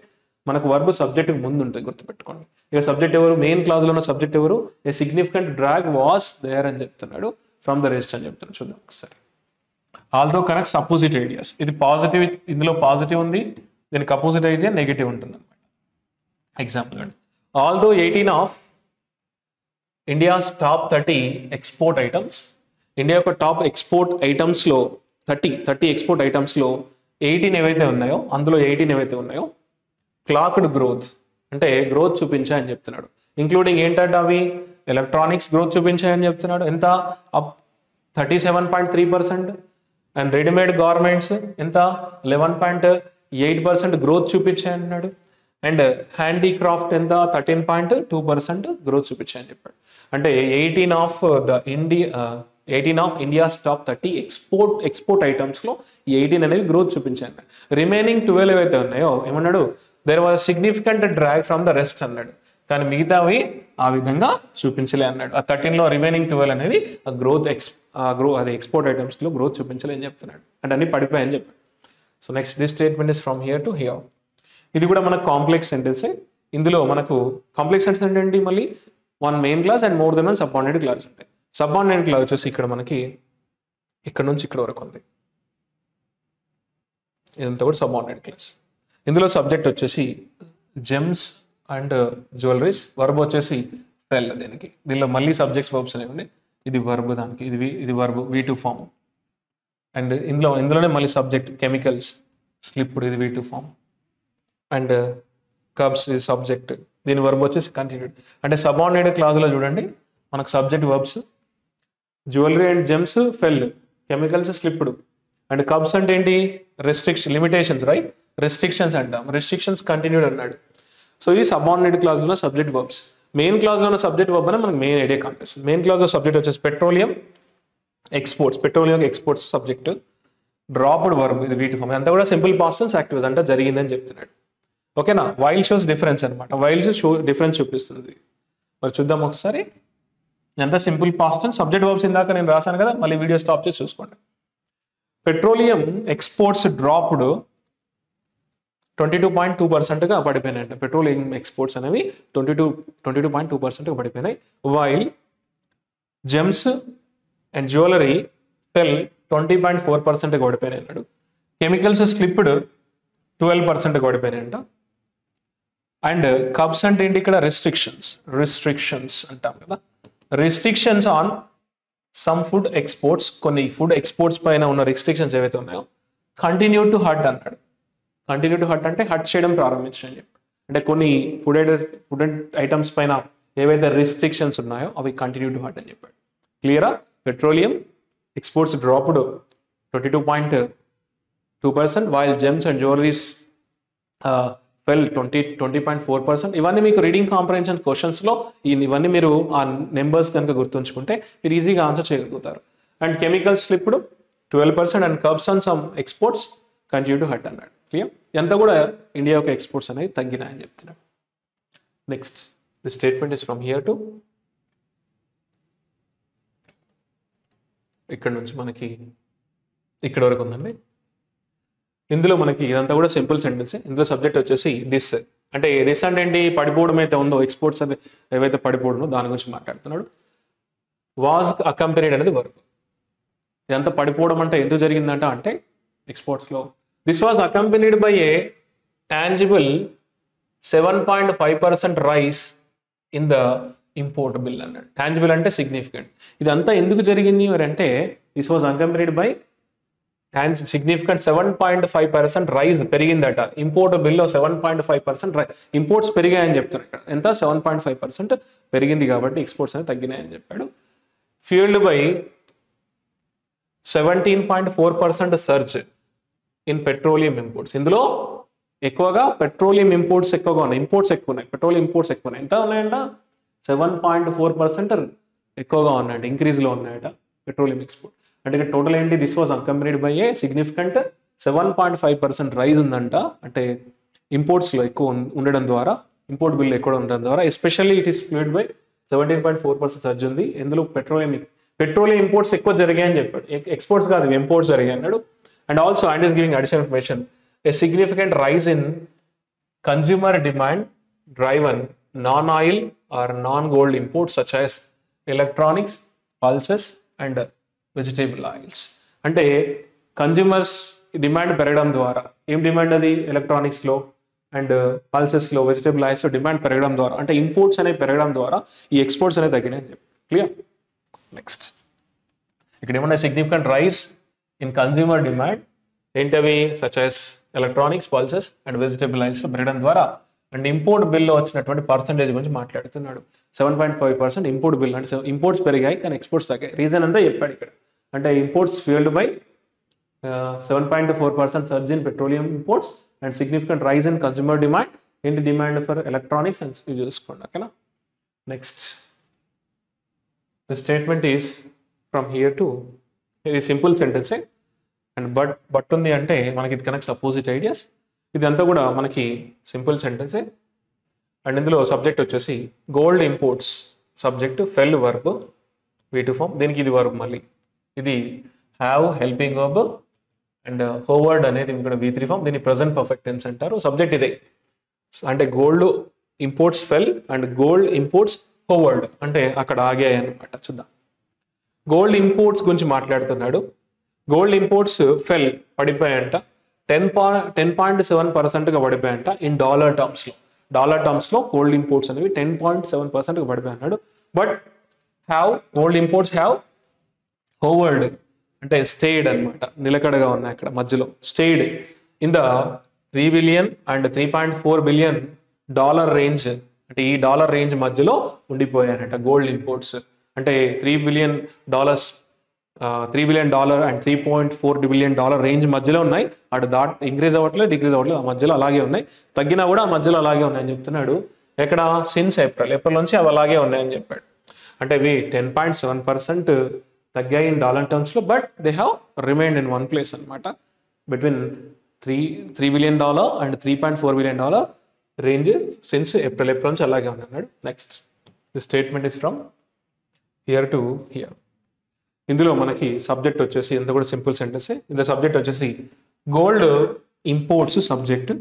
S1: మనకు వర్బ్ సబ్జెక్ట్ ముందు ఉంటుంది, గుర్తుపెట్టుకోండి. ఇక సబ్జెక్ట్ ఎవరు, మెయిన్ క్లాజ్లో ఉన్న సబ్జెక్ట్ ఎవరు, a significant drag was there అని చెప్తున్నాడు, ఫ్రమ్ ద రెస్ట్ అని చెప్తున్నాడు. చూద్దాం ఒకసారి. Although connects opposite ideas. ఇది పాజిటివ్, ఇందులో పాజిటివ్ ఉంది, దీనికి అపోజిట్ ఐడియా నెగిటివ్ ఉంటుంది అనమాట. ఎగ్జాంపుల్ అండి, although 18 of India's top 30 export items. India యొక్క టాప్ ఎక్స్పోర్ట్ ఐటమ్స్లో 30 ఎక్స్పోర్ట్ ఐటమ్స్లో 18 ఏవైతే ఉన్నాయో, అందులో 18 ఏవైతే ఉన్నాయో క్లాక్డ్ గ్రోత్ అంటే గ్రోత్ చూపించాయని చెప్తున్నాడు. ఇంక్లూడింగ్ ఏంటంటే అవి ఎలక్ట్రానిక్స్ గ్రోత్ చూపించాయని చెప్తున్నాడు. ఎంత, అప్ 37.3%. అండ్ రెడీమేడ్ గార్మెంట్స్ ఎంత, 11.8% గ్రోత్ చూపించాయన్నాడు. అండ్ హ్యాండీక్రాఫ్ట్ ఎంత, 13.2% గ్రోత్ చూపించాయని చెప్పాడు. అంటే 18 ఆఫ్ ఇండియాస్ టాప్ 30 ఎక్స్పోర్ట్ ఐటమ్స్లో 18 అనేవి గ్రోత్ చూపించాను. రిమైనింగ్ 12 ఏవైతే ఉన్నాయో ఏమన్నాడు, there was significant drag from the rest అన్నాడు. కానీ మిగతావి ఆ విధంగా చూపించలే అన్నాడు. ఆ 13లో రిమైనింగ్ 12 అనేవి అది ఎక్స్పోర్ట్ ఐటమ్స్లో గ్రోత్ చూపించలే అని చెప్తున్నాడు. అంటే అన్ని పడిపోయాయని చెప్పాడు. So next, this statement is from here to here. ఇది కూడా మనకు కాంప్లెక్స్ సెంటెన్సే. ఇందులో మనకు కాంప్లెక్స్ సెంటెన్స్ అంటే ఏంటి, మళ్ళీ one main clause and more than one subordinate class ఉంటాయి. సబార్డినేట్ క్లాస్ వచ్చేసి ఇక్కడ మనకి ఇక్కడ నుంచి ఇక్కడ వరకు ఉంది. ఇదంతా కూడా సబార్డినేట్ క్లాస్. ఇందులో సబ్జెక్ట్ వచ్చేసి జెమ్స్ అండ్ జ్యువెలరీస్. వర్బ్ వచ్చేసి ఫెల్. దీనిలో మళ్ళీ సబ్జెక్ట్స్ వర్బ్స్ అనేవి. ఇది వర్బ్, దానికి ఇది వర్బ్ V2 ఫామ్. అండ్ ఇందులోనే మళ్ళీ సబ్జెక్ట్ కెమికల్స్, స్లిప్డ్, ఇది V2 ఫామ్. అండ్ కబ్స్ ఇది సబ్జెక్ట్, దీని వర్బ్ వచ్చేసి కంటిన్యూడ్. అంటే సబార్డినేట్ క్లాజ్లో చూడండి మనకు subject verbs jewellery and gems fell, chemicals slipped, and curbs అంటే ఏంటి, లిమిటేషన్స్, రైట్, రెస్ట్రిక్షన్స్ అంటాం. రెస్ట్రిక్షన్స్ కంటిన్యూడ్ అన్నాడు. సో ఇది సబార్డినేట్ క్లాజ్లో ఉన్న సబ్జెక్ట్ వర్బ్స్. మెయిన్ క్లాజ్లో ఉన్న సబ్జెక్ట్ వర్బ్ అని మనకు మెయిన్ ఐడియా కనిపిస్తుంది. మెయిన్ క్లాజ్లో సబ్జెక్ట్ వచ్చేసి petroleum exports subject, dropped verb ఇది V2 ఫామ్. అంతా కూడా సింపుల్ పాస్ట్ టెన్స్ యాక్టివ్ అంటే జరిగిందని చెప్తున్నాడు. ఓకేనా, వైల్ షోస్ డిఫరెన్స్ అనమాట. వైల్ షో డిఫరెన్స్ చూపిస్తుంది. మరి చూద్దాం ఒకసారి. ఎంత simple past tense, subject verbs ఇందాక నేను రాశాను కదా, మళ్ళీ వీడియో స్టాప్ చేసి చూసుకోండి. పెట్రోలియం ఎక్స్పోర్ట్స్ డ్రాప్డ్ 22.2%గా పడిపోయినాయంట. పెట్రోలియం ఎక్స్పోర్ట్స్ అనేవి 22.2%గా పడిపోయినాయి. While gems and jewellery fell 20.4%గా పడిపోయినాయి అన్నాడు. కెమికల్స్ స్లిప్డ్ 12%గా పడిపోయినాయంట. అండ్ కబ్స్ అంటే ఏంటి, ఇక్కడ రెస్ట్రిక్షన్స్ అంటాం కదా, restrictions on some food exports. కొన్ని ఫుడ్ ఎక్స్పోర్ట్స్ పైన ఉన్న రెస్ట్రిక్షన్స్ ఏవైతే ఉన్నాయో కంటిన్యూ టు హర్ట్ అన్నాడు. కంటిన్యూ టు హర్ట్ అంటే హర్ట్ చేయడం ప్రారంభించని చెప్పి, అంటే కొన్ని ఫుడ్ ఐటమ్స్ పైన ఏవైతే రెస్ట్రిక్షన్స్ ఉన్నాయో అవి కంటిన్యూ టు హర్ట్ అని చెప్పాడు. క్లియరా, petroleum exports dropped 22.2%, while gems and jewelleries fell 20.4%. ఇవన్నీ మీకు రీడింగ్ కాంప్రహెన్షన్ క్వశ్చన్స్లో ఇవన్నీ మీరు ఆ నెంబర్స్ కనుక గుర్తుంచుకుంటే మీరు ఈజీగా ఆన్సర్ చేయగలుగుతారు. And chemicals slipped 12% and cubs and some exports continue to hurt అన్నాడు. క్లియర్, ఎంత కూడా ఇండియా యొక్క ఎక్స్పోర్ట్స్ అనేవి తగ్గినాయని చెప్తున్నాడు. Next, the statement is from here to ఇక్కడ నుంచి మనకి ఇక్కడ వరకు ఉందండి. ఇందులో మనకి ఇదంతా కూడా సింపుల్ సెంటెన్స్. ఇందులో సబ్జెక్ట్ వచ్చేసి దిస్. అంటే దిస్ అంటే ఏంటి, పడిపోవడం అయితే ఉందో ఎక్స్పోర్ట్స్ అది ఏవైతే పడిపోవడమో దాని గురించి మాట్లాడుతున్నాడు. వాజ్ అకంపెనీడ్ అనేది వర్బ్. ఇదంతా పడిపోవడం అంటే ఎందుకు జరిగిందంట అంటే ఎక్స్పోర్ట్స్లో this was accompanied by a tangible 7.5% rise in the import bill అన్నాడు. టాంజిబుల్ అంటే సిగ్నిఫికెంట్. ఇదంతా ఎందుకు జరిగింది మరి అంటే this was accompanied by significant 7.5% rise పెరిగిందట. ఇంపోర్ట్ బిల్లో 7.5% ఇంపోర్ట్స్ పెరిగాయని చెప్తున్నారు ఇక్కడ. ఎంత 7.5% పెరిగింది కాబట్టి ఎక్స్పోర్ట్స్ అనేది తగ్గినాయని చెప్పాడు. Fuelled by 17.4% surge in petroleum imports. ఇందులో ఎక్కువగా పెట్రోలియం ఇంపోర్ట్స్ ఎక్కువగా ఉన్నాయి, ఇంపోర్ట్స్ ఎక్కువ ఉన్నాయి, పెట్రోలియం ఇంపోర్ట్స్ ఎక్కువ ఉన్నాయి. ఎంత ఉన్నాయంట 7.4% ఎక్కువగా ఉన్నాయంట, ఇంక్రీజ్లో ఉన్నాయట పెట్రోలియం ఎక్స్పోర్ట్. అంటే ఇక్కడ టోటల్ ఏంటి, this was accompanied by a significant 7.5% rise ఉందంట. అంటే ఇంపోర్ట్స్లో ఎక్కువ ఉండడం ద్వారా, ఇంపోర్ట్ బిల్ ఎక్కువ ఉండడం ద్వారా, especially it is fuelled by 17.4% surge ఉంది. ఎందులో పెట్రోలియం ఇంపోర్ట్స్ ఎక్కువ జరిగాయని చెప్పాడు, ఎక్స్పోర్ట్స్ కాదు ఇంపోర్ట్స్ జరిగాయి అన్నాడు. And also and is giving additional information, a significant rise in consumer demand driven non-oil or non-gold imports such as electronics, pulses and vegetable oils. అంటే consumers demand పెరగడం ద్వారా, ఏం డిమాండ్ అది, ఎలక్ట్రానిక్స్లో అండ్ పల్సెస్లో, వెజిటబుల్ ఆయిల్స్లో డిమాండ్ పెరగడం ద్వారా, అంటే imports అనేవి పెరగడం ద్వారా ఈ ఎక్స్పోర్ట్స్ అనేవి తగ్గినాయని చెప్పి క్లియర్. నెక్స్ట్ ఇక్కడ ఏమన్నా significant rise in consumer demand ఏంటవి, such as electronics, pulses and vegetable oils పెరగడం ద్వారా. అండ్ ఇంపోర్ట్ బిల్లో వచ్చినటువంటి పర్సంటేజ్ గురించి మాట్లాడుతున్నాడు. 7.5% ఇంపోర్ట్ బిల్, అంటే ఇంపోర్ట్స్ పెరిగాయి కానీ ఎక్స్పోర్ట్స్ తగ్గాయి. రీజన్ అంతా చెప్పాడు ఇక్కడ. అంటే imports fueled by 7.4% surge in petroleum imports and significant rise in consumer demand. ఏంటి డిమాండ్ ఫర్ ఎలక్ట్రానిక్స్ అండ్ ఇది చూసుకోండి, ఓకేనా. Next the statement is from here to, ఇది సింపుల్ సెంటెన్సే. అండ్ బట్ ఉంది అంటే మనకి ఇది కనుక సపోజిట్ ఐడియాస్, ఇదంతా కూడా మనకి సింపుల్ సెంటెన్సే. అండ్ ఇందులో సబ్జెక్ట్ వచ్చేసి gold imports, subject fell verb V2 form, దీనికి ఇది వర్బ్, మళ్ళీ ఇది have helping verb and hovered అనేది ఇక్కడ V3 ఫామ్, దీన్ని ప్రజెంట్ పర్ఫెక్ట్ టెన్స్ అంటారు. సబ్జెక్ట్ ఇదే, అంటే gold imports fell and gold imports hovered, అంటే అక్కడ ఆగాయి అనమాట. చూద్దాం, గోల్డ్ ఇంపోర్ట్స్ గురించి మాట్లాడుతున్నాడు. గోల్డ్ ఇంపోర్ట్స్ ఫెల్, పడిపోయాయంట, 10.7%గా పడిపోయాయంట ఇన్ డాలర్ టర్మ్స్లో. డాలర్ టర్మ్స్లో గోల్డ్ ఇంపోర్ట్స్ అనేవి 10.7%గా పడిపోయాడు. But gold imports have hovered, అంటే స్టేడ్ అనమాట, నిలకడగా ఉన్నాయి అక్కడ మధ్యలో. Stayed in the 3 billion and 3.4 billion dollar range, అంటే ఈ డాలర్ రేంజ్ మధ్యలో ఉండిపోయాయనట గోల్డ్ ఇంపోర్ట్స్. అంటే $3 బిలియన్ అండ్ $3.4 బిలియన్ రేంజ్ మధ్యలో ఉన్నాయి. అటు ఇంక్రీజ్ అవ్వట్లేదు, డిక్రీజ్ అవ్వట్లేదు, ఆ మధ్యలో అలాగే ఉన్నాయి. తగ్గినా కూడా ఆ మధ్యలో అలాగే ఉన్నాయని చెప్తున్నాడు. ఎక్కడ, సిన్స్ ఏప్రిల్ నుంచి అవి అలాగే ఉన్నాయని చెప్పాడు. అంటే ఇవి 10.7% తగ్గాయి ఇన్ డాలర్ టర్మ్స్లో, but they have remained in one place అనమాట. Between $3 billion and $3.4 billion range since April నుంచి అలాగే ఉన్నాడు. Next the statement is from here to here. ఇందులో మనకి సబ్జెక్ట్ వచ్చేసి ఎంత కూడా సింపుల్ సెంటెన్స్. ఇందులో సబ్జెక్ట్ వచ్చేసి gold imports, subject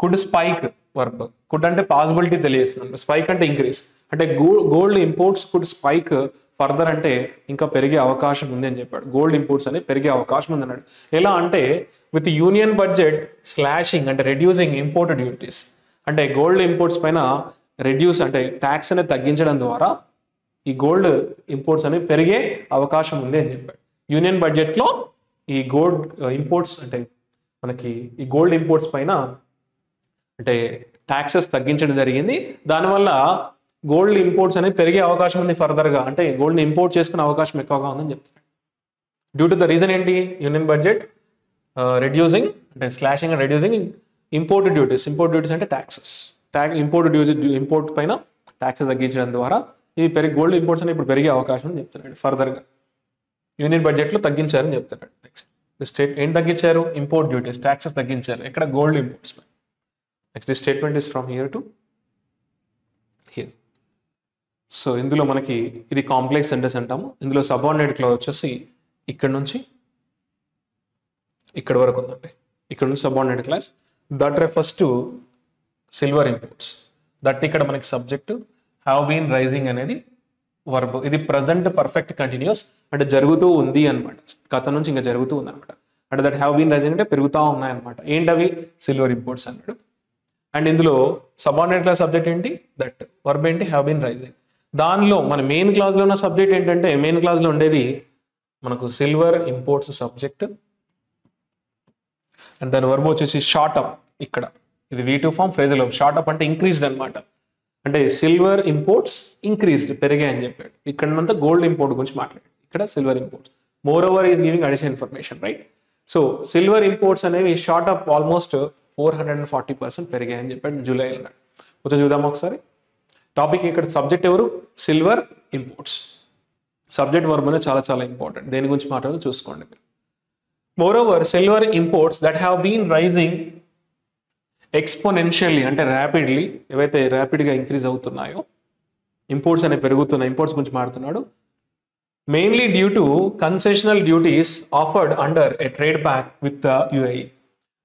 S1: could spike verb. Could అంటే పాసిబిలిటీ తెలియజేస్తుంది, స్పైక్ అంటే ఇంక్రీజ్. అంటే gold imports could spike further, అంటే ఇంకా పెరిగే అవకాశం ఉంది అని చెప్పాడు. గోల్డ్ ఇంపోర్ట్స్ అనేది పెరిగే అవకాశం ఉంది అన్నాడు. ఎలా అంటే విత్ యూనియన్ బడ్జెట్ స్లాషింగ్, అంటే రెడ్యూసింగ్ ఇంపోర్ట్ డ్యూటీస్. అంటే గోల్డ్ ఇంపోర్ట్స్ పైన రెడ్యూస్, అంటే ట్యాక్స్ అనేది తగ్గించడం ద్వారా ఈ గోల్డ్ ఇంపోర్ట్స్ అనేవి పెరిగే అవకాశం ఉంది అని చెప్పాడు. యూనియన్ బడ్జెట్లో ఈ గోల్డ్ ఇంపోర్ట్స్, అంటే మనకి ఈ గోల్డ్ ఇంపోర్ట్స్ పైన అంటే ట్యాక్సెస్ తగ్గించడం జరిగింది. దానివల్ల గోల్డ్ ఇంపోర్ట్స్ అనేవి పెరిగే అవకాశం ఉంది ఫర్దర్గా, అంటే గోల్డ్ని ఇంపోర్ట్ చేసుకునే అవకాశం ఎక్కువగా ఉందని చెప్తాడు. డ్యూ టు ద రీజన్ ఏంటి, యూనియన్ బడ్జెట్ రెడ్యూసింగ్, అంటే slashing and reducing import duties. Import duties అంటే ట్యాక్సెస్, ఇంపోర్ట్ పైన ట్యాక్సెస్ తగ్గించడం ద్వారా ఇవి గోల్డ్ ఇంపోర్ట్స్ అని ఇప్పుడు పెరిగే అవకాశం అని చెప్తున్నాడు. ఫర్దర్గా యూనియన్ బడ్జెట్లో తగ్గించారని చెప్తున్నాడు. నెక్స్ట్ స్టేట్ ఏం తగ్గించారు, ఇంపోర్ట్ డ్యూటీస్, ట్యాక్సెస్ తగ్గించారు ఎక్కడ, gold imports. Next the statement is from here to here. So ఇందులో మనకి ఇది కాంప్లెక్స్ సెంటెన్స్ అంటాము. ఇందులో సబార్డినేట్ క్లాజ్ వచ్చేసి ఇక్కడ నుంచి ఇక్కడ వరకు ఉందండి. ఇక్కడ నుంచి subordinate clause, that refers to silver imports. That ఇక్కడ మనకి సబ్జెక్టు, హ్యావ్ బీన్ రైజింగ్ అనేది వర్బ్. ఇది ప్రజెంట్ పర్ఫెక్ట్ కంటిన్యూస్, అంటే జరుగుతూ ఉంది అనమాట, గత నుంచి ఇంకా జరుగుతూ ఉంది అనమాట. అంటే దట్ హ్యావ్ బీన్ రైజింగ్ అంటే పెరుగుతూ ఉన్నాయన్నమాట. ఏంటవి, సిల్వర్ ఇంపోర్ట్స్ అన్నాడు. అండ్ ఇందులో సబార్డినేట్ క్లాస్ సబ్జెక్ట్ ఏంటి, దట్. వర్బ్ ఏంటి, హ్యావ్ బీన్ రైజింగ్. దానిలో మన మెయిన్ క్లాస్లో ఉన్న సబ్జెక్ట్ ఏంటంటే, మెయిన్ క్లాస్లో ఉండేది మనకు సిల్వర్ ఇంపోర్ట్స్ సబ్జెక్ట్. అండ్ దాని వర్బ్ వచ్చేసి షార్ట్ అప్. ఇక్కడ ఇది V2 form phrasal verb. Short up అంటే ఇంక్రీజ్డ్ అనమాట. అంటే సిల్వర్ ఇంపోర్ట్స్ ఇంక్రీజ్డ్, పెరిగాయి అని చెప్పాడు. ఇక్కడ గోల్డ్ ఇంపోర్ట్ గురించి మాట్లాడాడు, ఇక్కడ silver imports. More over is giving additional information, right. So silver imports అనేవి షార్ట్ అప్ ఆల్మోస్ట్ 440% పెరిగాయి అని చెప్పాడు జూలై అన్నాడు. కొంచెం చూద్దాం ఒకసారి. టాపిక్ ఇక్కడ సబ్జెక్ట్ ఎవరు, సిల్వర్ ఇంపోర్ట్స్. సబ్జెక్ట్ వర్బ్ అనేది చాలా చాలా ఇంపార్టెంట్. దేని గురించి మాట్లాడాలో చూసుకోండి మీరు. Moreover silver imports that have been rising exponentially, అంటే ర్యాపిడ్లీ, ఏవైతే ర్యాపిడ్గా ఇంక్రీజ్ అవుతున్నాయో ఇంపోర్ట్స్ అనేవి పెరుగుతున్నాయి. ఇంపోర్ట్స్ గురించి మాట్లాడుతున్నాడు. Mainly due to concessional duties offered under A trade pack with the UAE.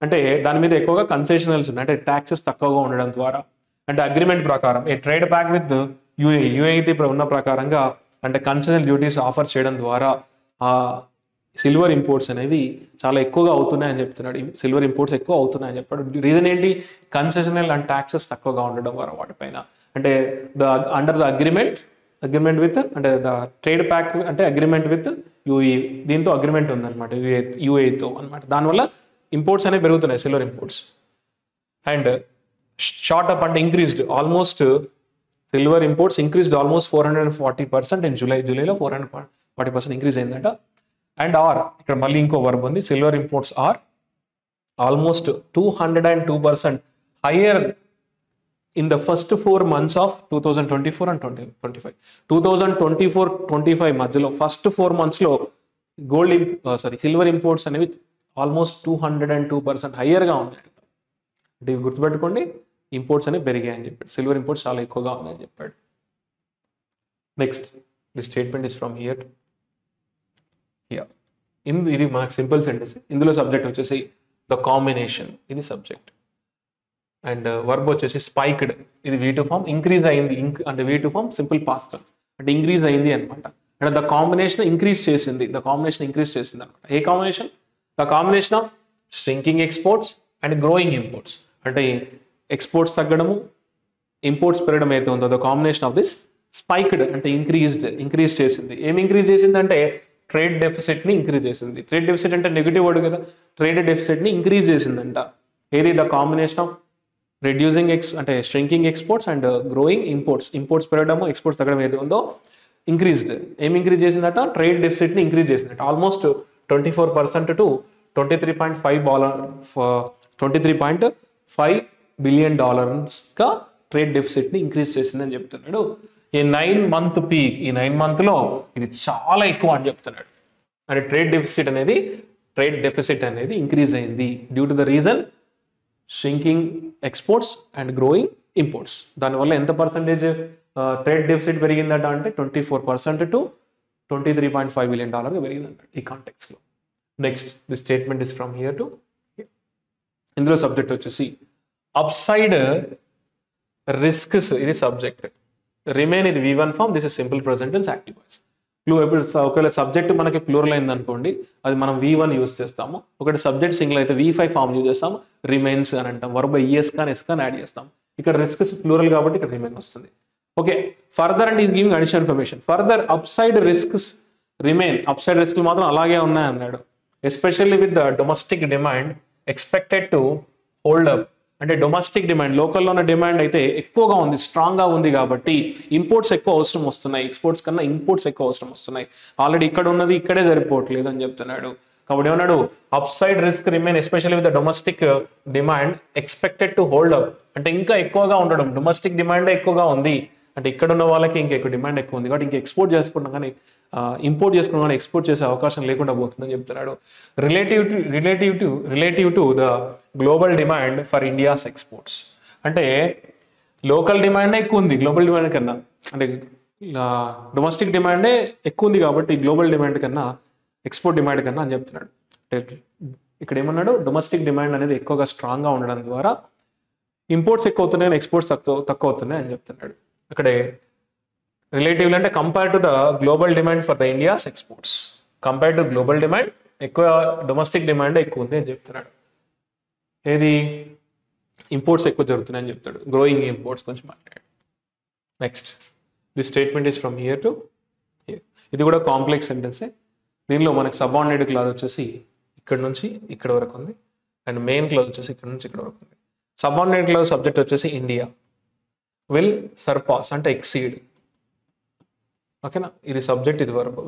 S1: అంటే దాని మీద ఎక్కువగా కన్సెషనల్స్ ఉన్నాయి, అంటే ట్యాక్సెస్ తక్కువగా ఉండడం ద్వారా. అంటే అగ్రిమెంట్ ప్రకారం ఏ ట్రేడ్ ప్యాక్ విత్ UAE ఇప్పుడు ఉన్న ప్రకారంగా, అంటే కన్సెషనల్ డ్యూటీస్ ఆఫర్ చేయడం ద్వారా ఆ సిల్వర్ ఇంపోర్ట్స్ అనేవి చాలా ఎక్కువగా అవుతున్నాయని చెప్తున్నాడు. సిల్వర్ ఇంపోర్ట్స్ ఎక్కువ అవుతున్నాయని చెప్పాడు. రీజన్ ఏంటి, కన్సెషనల్ అండ్ ట్యాక్సెస్ తక్కువగా ఉండడం ద్వారా వాటిపైన. అంటే అండర్ ద అగ్రిమెంట్ విత్, అంటే ద ట్రేడ్ ప్యాక్ అంటే అగ్రిమెంట్ విత్ UAE, దీంతో అగ్రిమెంట్ ఉందన్నమాట UAEతో అనమాట. దానివల్ల ఇంపోర్ట్స్ అనేవి పెరుగుతున్నాయి, silver imports. And shot up అంటే increased, almost silver imports increased almost 440% in జూలైలో 440% ఇంక్రీజ్ అయిందట. అండ్ ఆర్, ఇక్కడ మళ్ళీ ఇంకో వర్బ్ ఉంది, silver imports are almost 202% higher in the first 4 months of 2024 and 2025. 2024-25 మధ్యలో ఫస్ట్ 4 monthsలో సిల్వర్ ఇంపోర్ట్స్ అనేవి ఆల్మోస్ట్ 202% హయ్యర్గా ఉన్నాయి. అంటే ఇవి గుర్తుపెట్టుకోండి, ఇంపోర్ట్స్ అనేవి పెరిగాయి అని చెప్పాడు. సిల్వర్ ఇంపోర్ట్స్ చాలా ఎక్కువగా ఉన్నాయని చెప్పాడు. Next, the statement is from here. ఇది మనకు సింపుల్ సెంటెన్స్. ఇందులో సబ్జెక్ట్ వచ్చేసి ద కాంబినేషన్, ఇది సబ్జెక్ట్. అండ్ వర్బ్ వచ్చేసి స్పైక్డ్, ఇది V2 ఫామ్. ఇంక్రీజ్ అయింది, అంటే V2 ఫామ్ సింపుల్ పాస్ట్, అంటే ఇంక్రీజ్ అయింది అనమాట. అంటే ద కాంబినేషన్ ఇంక్రీజ్ చేసింది, అనమాట. ఏ combination, the combination of shrinking exports and growing imports. అంటే ఎక్స్పోర్ట్స్ తగ్గడము, ఇంపోర్ట్స్ పెరగడం అయితే ఉందో, the combination of this spiked అంటే ఇంక్రీజ్ చేసింది. ఏమి ఇంక్రీజ్ చేసింది అంటే ట్రేడ్ డెఫిసిట్ని ఇంక్రీజ్ చేసింది. ట్రేడ్ డెఫిసిట్ అంటే నెగిటివ్ వర్డ్ కదా, ట్రేడ్ డెఫిసిట్ని ఇంక్రీజ్ చేసిందంట. ఏది, ద కాంబినేషన్ ఆఫ్ రెడ్యూసింగ్ అంటే shrinking exports and growing imports పెరగడము, ఎక్స్పోర్ట్స్ తగ్గడం ఏది ఉందో ఇంక్రీజ్డ్. ఏమి ఇంక్రీజ్ చేసిందట, ట్రేడ్ డెఫిసిట్ని ఇంక్రీజ్ చేసిందట. ఆల్మోస్ట్ 24% టు $23.5 బిలియన్ గా ట్రేడ్ డెఫిసిట్ని ఇంక్రీజ్ చేసిందని చెప్తున్నాడు. ఈ 9-month పీక్, ఈ 9 monthలో ఇది చాలా ఎక్కువ అని చెప్తున్నాడు. అంటే ట్రేడ్ డెఫిసిట్ అనేది ఇంక్రీజ్ అయింది due to the reason షింకింగ్ exports and growing imports. దానివల్ల ఎంత పర్సెంటేజ్ ట్రేడ్ డెఫిసిట్ పెరిగిందట అంటే 24% టు $23.5 బిలియన్ పెరిగిందంట ఈ కాంటెక్స్లో. Next, the statement is from here to. ఇందులో సబ్జెక్ట్ వచ్చేసి అప్సైడ్ రిస్క్స్, ఇది సబ్జెక్ట్. రిమైన్, ఇది V1 form. This is simple present tense active voice. ఒకవేళ సబ్జెక్ట్ మనకి ప్లూరల్ అయింది అనుకోండి, అది మనం V1 యూజ్ చేస్తాము. ఒకటి సబ్జెక్ట్ సింగిల్ అయితే V5 ఫామ్ యూజ్ చేస్తాము. రిమైన్స్ అని అంటాం. వర్బ్ ES కానీ S కానీ యాడ్ చేస్తాం. ఇక్కడ రిస్క్స్ ప్లూరల్ కాబట్టి ఇక్కడ రిమైన్ వస్తుంది. Okay, further and is giving additional information. Further upside risks remain, upside రిస్క్లు మాత్రం అలాగే ఉన్నాయి అన్నాడు. Especially with the domestic demand expected to hold up. అంటే డొమెస్టిక్ డిమాండ్, లోకల్లో ఉన్న డిమాండ్ అయితే ఎక్కువగా ఉంది, స్ట్రాంగ్గా ఉంది కాబట్టి ఇంపోర్ట్స్ ఎక్కువ అవసరం వస్తున్నాయి. ఎక్స్పోర్ట్స్ కన్నా ఇంపోర్ట్స్ ఎక్కువ అవసరం వస్తున్నాయి. ఆల్రెడీ ఇక్కడ ఉన్నది ఇక్కడే సరిపోవట్లేదు అని చెప్తున్నాడు. కాబట్టి ఏమన్నాడు, upside risk remain especially with the domestic demand expected to hold up. అంటే ఇంకా ఎక్కువగా ఉండడం, డొమెస్టిక్ డిమాండే ఎక్కువగా ఉంది అంటే ఇక్కడ ఉన్న వాళ్ళకి ఇంకా ఎక్కువ డిమాండ్ ఎక్కువ ఉంది కాబట్టి ఇంకా ఎక్స్పోర్ట్ చేసుకుంటాం కానీ ఇంపోర్ట్ చేసుకున్నాం కానీ ఎక్స్పోర్ట్ చేసే అవకాశం లేకుండా పోతుందని చెప్తున్నాడు. Relative to the global demand for India's exports. అంటే లోకల్ డిమాండే ఎక్కువ ఉంది గ్లోబల్ డిమాండ్ కన్నా, అంటే డొమెస్టిక్ డిమాండే ఎక్కువ ఉంది కాబట్టి గ్లోబల్ డిమాండ్ కన్నా ఎక్స్పోర్ట్ డిమాండ్ కన్నా అని చెప్తున్నాడు. ఇక్కడ ఏమన్నాడు, డొమెస్టిక్ డిమాండ్ అనేది ఎక్కువగా స్ట్రాంగ్గా ఉండడం ద్వారా ఇంపోర్ట్స్ ఎక్కువ అవుతున్నాయి కానీ ఎక్స్పోర్ట్స్ తక్కువ అవుతున్నాయి అని చెప్తున్నాడు. అక్కడే రిలేటివ్లీ అంటే compare to the global demand for the India's exports, compare to global demand ఎక్కువ డొమెస్టిక్ డిమాండ్ ఎక్కువ ఉంది అని చెప్తున్నాడు. ఏది ఇంపోర్ట్స్ ఎక్కువ జరుగుతున్నాయని చెప్తాడు. గ్రోయింగ్ ఇంపోర్ట్స్ కొంచెం మాట్లాడాడు. Next the statement is from here to here. ఇది కూడా కాంప్లెక్స్ సెంటెన్సే. దీనిలో మనకి సబార్డినేట్ క్లాజ్ వచ్చేసి ఇక్కడ నుంచి ఇక్కడ వరకు ఉంది, అండ్ మెయిన్ క్లాజ్ వచ్చేసి ఇక్కడ నుంచి ఇక్కడ వరకు ఉంది. సబార్డినేట్ క్లాజ్ సబ్జెక్ట్ వచ్చేసి ఇండియా, విల్ సర్పాస్ అంటే ఎక్సీడ్. ఓకేనా, ఇది సబ్జెక్ట్, ఇది వర్బ్.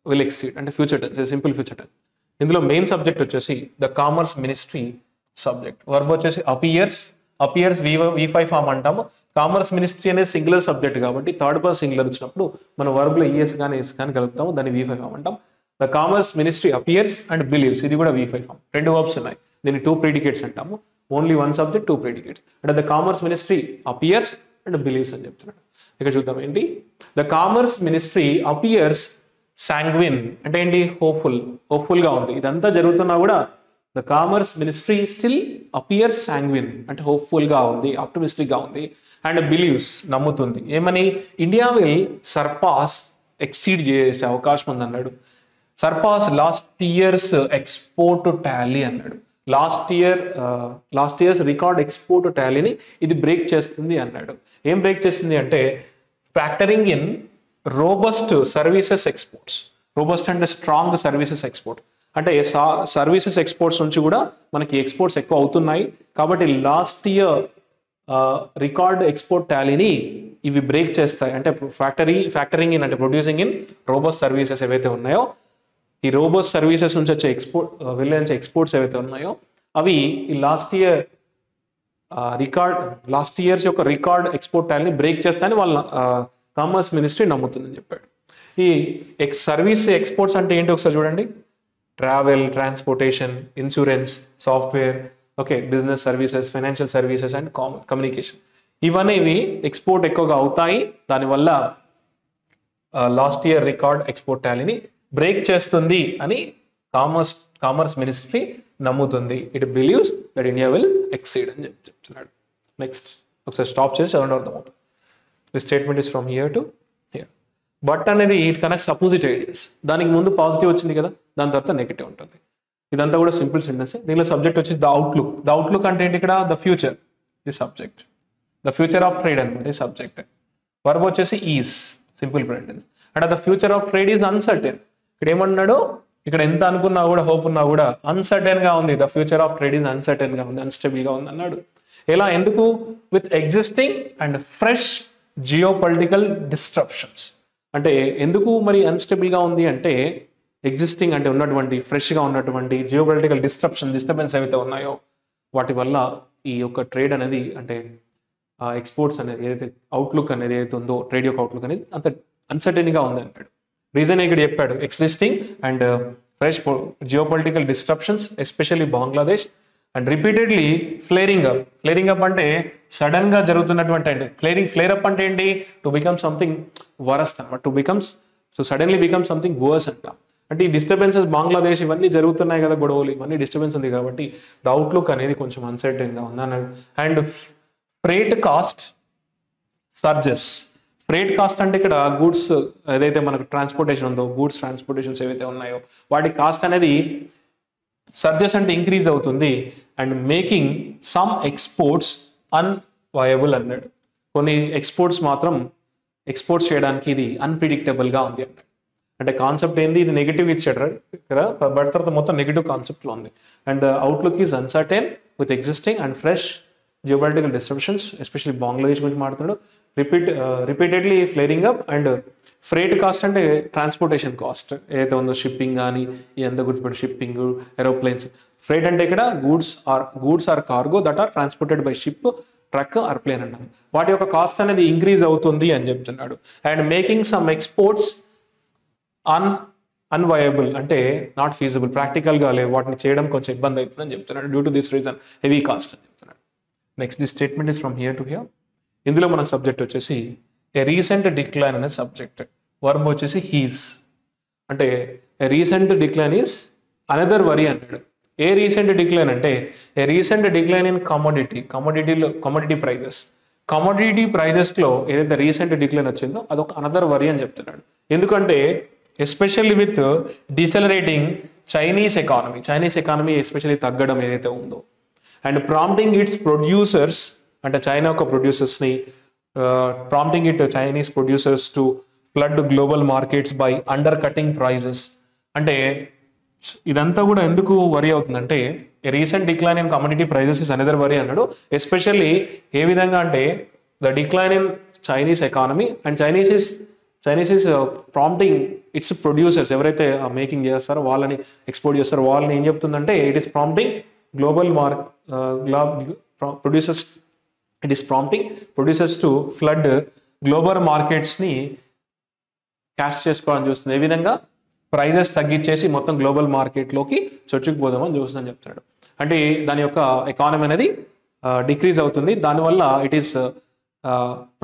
S1: విల్ ఎక్సీడ్ అంటే future tense, simple future tense. ఇందులో మెయిన్ సబ్జెక్ట్ వచ్చేసి the commerce ministry subject. Verb వచ్చేసి అపియర్స్ V5 ఫామ్ అంటాము. కామర్స్ మినిస్ట్రీ అనేది సింగులర్ సబ్జెక్ట్ కాబట్టి థర్డ్ పర్సన్ సింగులర్ వచ్చినప్పుడు మనం వర్బ్లో ఈఎస్ కానీ ఎస్ కానీ కలుపుతాము, దాన్ని V5 ఫామ్ అంటాం. The commerce ministry appears and believes, ఇది కూడా V5 ఫామ్. 2 వర్బ్స్ ఉన్నాయి, దీన్ని 2 ప్రిడికేట్స్ అంటాము. Only 1 subject 2 predicates. అంటే the commerce ministry appears and believes అని చెప్తున్నాడు. ఇక్కడ చూద్దాం ఏంటి, the commerce ministry appears sanguine అంటే ఏంటి, హోప్ఫుల్ గా ఉంది. ఇదంతా జరుగుతున్నా కూడా the commerce ministry still appears sanguine అంటే హోప్ఫుల్ గా ఉంది, ఆప్టమిస్టిక్ గా ఉంది. అండ్ బిలీవ్స్ నమ్ముతుంది ఏమని, ఇండియా విల్ సర్పాస్ ఎక్సీడ్ చేసే అవకాశం ఉంది అన్నాడు. Surpass last years export Tally అన్నాడు. లాస్ట్ ఇయర్స్ రికార్డ్ ఎక్స్పోర్ట్ టాలీని ఇది బ్రేక్ చేస్తుంది అన్నాడు. ఏం బ్రేక్ చేస్తుంది అంటే factoring in robust services exports. Robust అంటే స్ట్రాంగ్ సర్వీసెస్ ఎక్స్పోర్ట్ అంటే సర్వీసెస్ ఎక్స్పోర్ట్స్ నుంచి కూడా మనకి ఎక్స్పోర్ట్స్ ఎక్కువ అవుతున్నాయి కాబట్టి లాస్ట్ ఇయర్ రికార్డ్ ఎక్స్పోర్ట్ టాలీని ఇవి బ్రేక్ చేస్తాయి. అంటే ఫ్యాక్టరింగ్ ఇన్ అంటే ప్రొడ్యూసింగ్ ఇన్ రోబస్ట్ సర్వీసెస్ ఏవైతే ఉన్నాయో, ఈ రోబోస్ సర్వీసెస్ నుంచి వచ్చే వెళ్ళే ఎక్స్పోర్ట్స్ ఏవైతే ఉన్నాయో అవి ఈ లాస్ట్ ఇయర్స్ యొక్క రికార్డ్ ఎక్స్పోర్ట్ టాలీని బ్రేక్ చేస్తాయని వాళ్ళ కామర్స్ మినిస్ట్రీ నమ్ముతుందని చెప్పాడు. ఈ సర్వీస్ ఎక్స్పోర్ట్స్ అంటే ఏంటి ఒకసారి చూడండి, travel, transportation, insurance, software, okay, business services, financial services and communication, ఇవనేవి ఎక్స్పోర్ట్ ఎక్కువగా అవుతాయి. దానివల్ల లాస్ట్ ఇయర్ రికార్డ్ ఎక్స్పోర్ట్ టాలీని బ్రేక్ చేస్తుంది అని కామర్స్ మినిస్ట్రీ నమ్ముతుంది. It believes that India will exceed అని చెప్తున్నాడు. నెక్స్ట్ ఒకసారి స్టాప్ చేసి చదవడం అర్థమవుతుంది. The statement is from here to here. But అనేది ఇట్ కనెక్ట్స్ అపోజిట్ ఐడియాస్. దానికి ముందు పాజిటివ్ వచ్చింది కదా, దాని తర్వాత నెగిటివ్ ఉంటుంది. ఇదంతా కూడా సింపుల్ సెంటెన్స్. దీనిలో సబ్జెక్ట్ వచ్చి ద అవుట్లుక్. ద అవుట్లుక్ అంటే ఏంటి ఇక్కడ, the future the subject. The future of trade అనమాట ఈ సబ్జెక్ట్. వర్బ్ వచ్చేసి ఈజ్, సింపుల్ ప్రెజెంట్. అంటే the future of trade is uncertain. ఇక్కడ ఏమన్నాడు, ఇక్కడ ఎంత అనుకున్నా కూడా హోప్ ఉన్నా కూడా అన్సర్టెన్ గా ఉంది. The future of trade is uncertain గా ఉంది, అన్స్టేబుల్ గా ఉంది అన్నాడు. ఎలా, ఎందుకు, with existing and fresh geopolitical disruptions. అంటే ఎందుకు మరి అన్స్టేబుల్ గా ఉంది అంటే ఎగ్జిస్టింగ్ అంటే ఉన్నటువంటి ఫ్రెష్ గా ఉన్నటువంటి జియోపొలిటికల్ డిస్టర్బెన్స్ ఏవైతే ఉన్నాయో వాటి వల్ల ఈ యొక్క ట్రేడ్ అనేది అంటే ఎక్స్పోర్ట్స్ అనేది ఏదైతే అవుట్లుక్ అనేది ఏదైతే ఉందో ట్రేడ్ యొక్క అవుట్లుక్ అనేది అంత అన్సర్టెన్ గా ఉంది అన్నాడు. రీజన్ ఇక్కడ చెప్పాడు, existing and fresh geopolitical disruptions especially Bangladesh and repeatedly flaring up అంటే సడన్ గా జరుగుతున్నటువంటి అంటే ఫ్లేర్ అప్ అంటే ఏంటి, టు బికమ్ సంథింగ్ వరస్ట్ అనమాట. సడన్లీ బికమ్ సంథింగ్ వర్స్ అంట. అంటే ఈ డిస్టర్బెన్సెస్ బంగ్లాదేశ్ ఇవన్నీ జరుగుతున్నాయి కదా, గొడవలు ఇవన్నీ డిస్టర్బెన్స్ ఉంది కాబట్టి ద అవుట్లుక్ అనేది కొంచెం అన్సర్టెన్ గా ఉంది అన్నాడు. And freight cost surges. Freight cost అంటే ఇక్కడ గూడ్స్ ఏదైతే మనకు ట్రాన్స్పోర్టేషన్ ఉందో, గూడ్స్ ట్రాన్స్పోర్టేషన్స్ ఏవైతే ఉన్నాయో వాటి కాస్ట్ అనేది సర్జెస్ అంటే ఇంక్రీజ్ అవుతుంది. And making some exports unviable అన్నాడు. కొన్ని ఎక్స్పోర్ట్స్ మాత్రం ఎక్స్పోర్ట్స్ చేయడానికి ఇది అన్ప్రిడిక్టబుల్ గా ఉంది అన్నాడు. అంటే కాన్సెప్ట్ ఏంది, ఇది నెగిటివ్ ఇచ్చాడు ఇక్కడ, బట్ తర్వాత మొత్తం నెగిటివ్ కాన్సెప్ట్ లో ఉంది. And outlook is uncertain with existing and fresh geopolitical disruptions especially Bangladesh గురించి మాట్లాడుతున్నాడు. Repeatedly flaring up. And freight cost అంటే ట్రాన్స్పోర్టేషన్ కాస్ట్ ఏదైతే ఉందో, షిప్పింగ్ కానీ ఇదంతా గుర్తుపెట్టి, షిప్పింగ్, ఏరోప్లేన్స్. ఫ్రేట్ అంటే ఇక్కడ goods or cargo that are transported by ship, truck or plane అన్నాం. వాటి యొక్క కాస్ట్ అనేది ఇంక్రీజ్ అవుతుంది అని చెప్తున్నాడు. And making some exports unviable అంటే నాట్ ఫీజిబుల్, ప్రాక్టికల్ గా లేవు, వాటిని చేయడం కొంచెం ఇబ్బంది అవుతుందని చెప్తున్నాడు. Due to this reason heavy cost అని చెప్తున్నాడు. Next the statement is from here to here. ఇందులో మనకు సబ్జెక్ట్ వచ్చేసి ఏ రీసెంట్ డిక్లైన్ అనే సబ్జెక్ట్. వర్బ్ వచ్చేసి హీస్. అంటే a recent decline is another worry అన్నాడు. ఏ రీసెంట్ డిక్లైన్ అంటే a recent decline in commodity prices. Commodity ప్రైజెస్లో ఏదైతే రీసెంట్ డిక్లైన్ వచ్చిందో అదొక అనదర్ వరీ అని చెప్తున్నాడు. ఎందుకంటే especially with decelerating Chinese economy especially తగ్గడం ఏదైతే ఉందో, అండ్ ప్రాంప్టింగ్ ఇట్స్ ప్రొడ్యూసర్స్ అంటే చైనా యొక్క ప్రొడ్యూసర్స్ని prompting it Chinese producers to flood global markets by undercutting prices. అంటే ఇదంతా కూడా ఎందుకు వరి అవుతుందంటే recent decline in commodity prices is another worry అన్నాడు. ఎస్పెషల్లీ ఏ విధంగా అంటే the decline in Chinese economy and Chinese is prompting its producers ఎవరైతే మేకింగ్ చేస్తారో వాళ్ళని ఎక్స్పోర్ట్ చేస్తారో వాళ్ళని ఏం చెప్తుందంటే it is prompting global producers it is prompting producers to flood global మార్కెట్స్ని క్యాష్ చేసుకోవాలని చూస్తుంది. ఏ విధంగా ప్రైజెస్ తగ్గించేసి మొత్తం గ్లోబల్ మార్కెట్లోకి చొచ్చుకుపోదామని చూస్తుందని చెప్తున్నాడు. అంటే దాని యొక్క ఎకానమీ అనేది డిక్రీజ్ అవుతుంది. దానివల్ల it is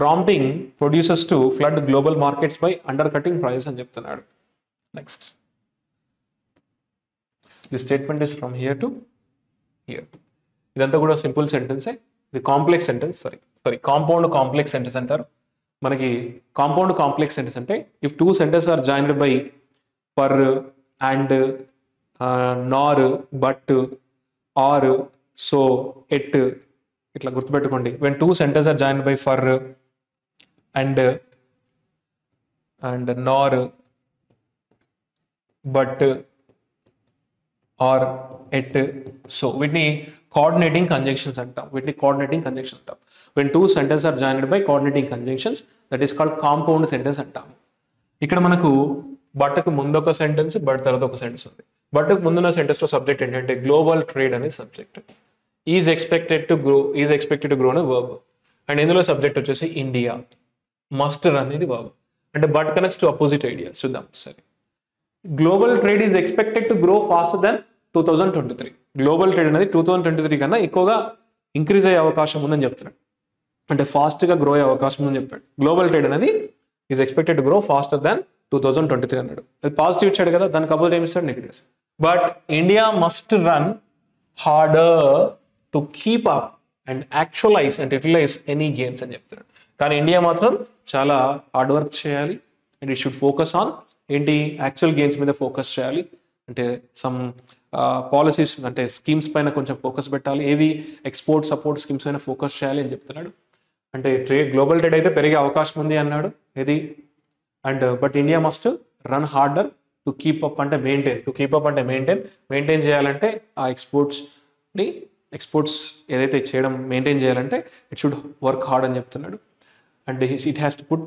S1: prompting producers to flood global markets by undercutting prices అని చెప్తున్నాడు. Next the statement is from here to here. ఇదంతా కూడా సింపుల్ సెంటెన్సే. ఇది complex sentence sorry compound complex sentence అంటారు. మనకి కాంపౌండ్ కాంప్లెక్స్ సెంటెన్స్ అంటే if two sentence are joined by for and nor but or so yet ఇట్లా గుర్తుపెట్టుకోండి. When two sentence are joined by for and nor but or at so వీటిని coordinating conjunctions అంటాం. When two sentence are joined by coordinating conjunctions that is called compound sentence అంటాం. ఇక్కడ మనకు బట్కు ముందు ఒక sentence but తర్వాత ఒక సెంటెన్స్ ఉంది. బట్కు ముందున్న సెంటెన్స్లో సబ్జెక్ట్ ఏంటంటే గ్లోబల్ ట్రేడ్ అనే subject. Is expected to grow అనే వర్బ్. అండ్ ఇందులో సబ్జెక్ట్ వచ్చేసి ఇండియా. మస్ట్ రన్ అనేది వర్బ్. అంటే but connects to opposite idea. చూద్దాం సరే. Global trade is expected to grow faster than 2023. Global trade అనేది 2023 కన్నా ఎక్కువగా ఇంక్రీజ్ అయ్యే అవకాశం ఉందని చెప్తున్నాడు. అంటే ఫాస్ట్గా గ్రో అయ్యే అవకాశం ఉందని చెప్పాడు. గ్లోబల్ ట్రేడ్ అనేది is expected to grow faster than 2023 అన్నాడు. అది పాజిటివ్ ఇచ్చాడు కదా, దానికి అపోజిట్ ఏమి ఇస్తాడు? Negative. But India must run harder to keep up and actualize and utilize any gains అని చెప్తున్నాడు. కానీ ఇండియా మాత్రం చాలా హార్డ్ వర్క్ చేయాలి and it should focus on ఏంటి యాక్చువల్ గెయిన్స్ మీద ఫోకస్ చేయాలి. అంటే సమ్ పాలసీస్ అంటే స్కీమ్స్ పైన కొంచెం ఫోకస్ పెట్టాలి. ఏవి ఎక్స్పోర్ట్ సపోర్ట్ స్కీమ్స్ పైన ఫోకస్ చేయాలి అని చెప్తున్నాడు. అంటే గ్లోబల్ ట్రేడ్ అయితే పెరిగే అవకాశం ఉంది అన్నాడు. ఇది and but India must run harder to keep up అంటే మెయింటైన్ చేయాలంటే ఆ ఎక్స్పోర్ట్స్ ఏదైతే చేయడం మెయింటైన్ చేయాలంటే ఇట్ షుడ్ వర్క్ హార్డ్ అని చెప్తున్నాడు. And it has to put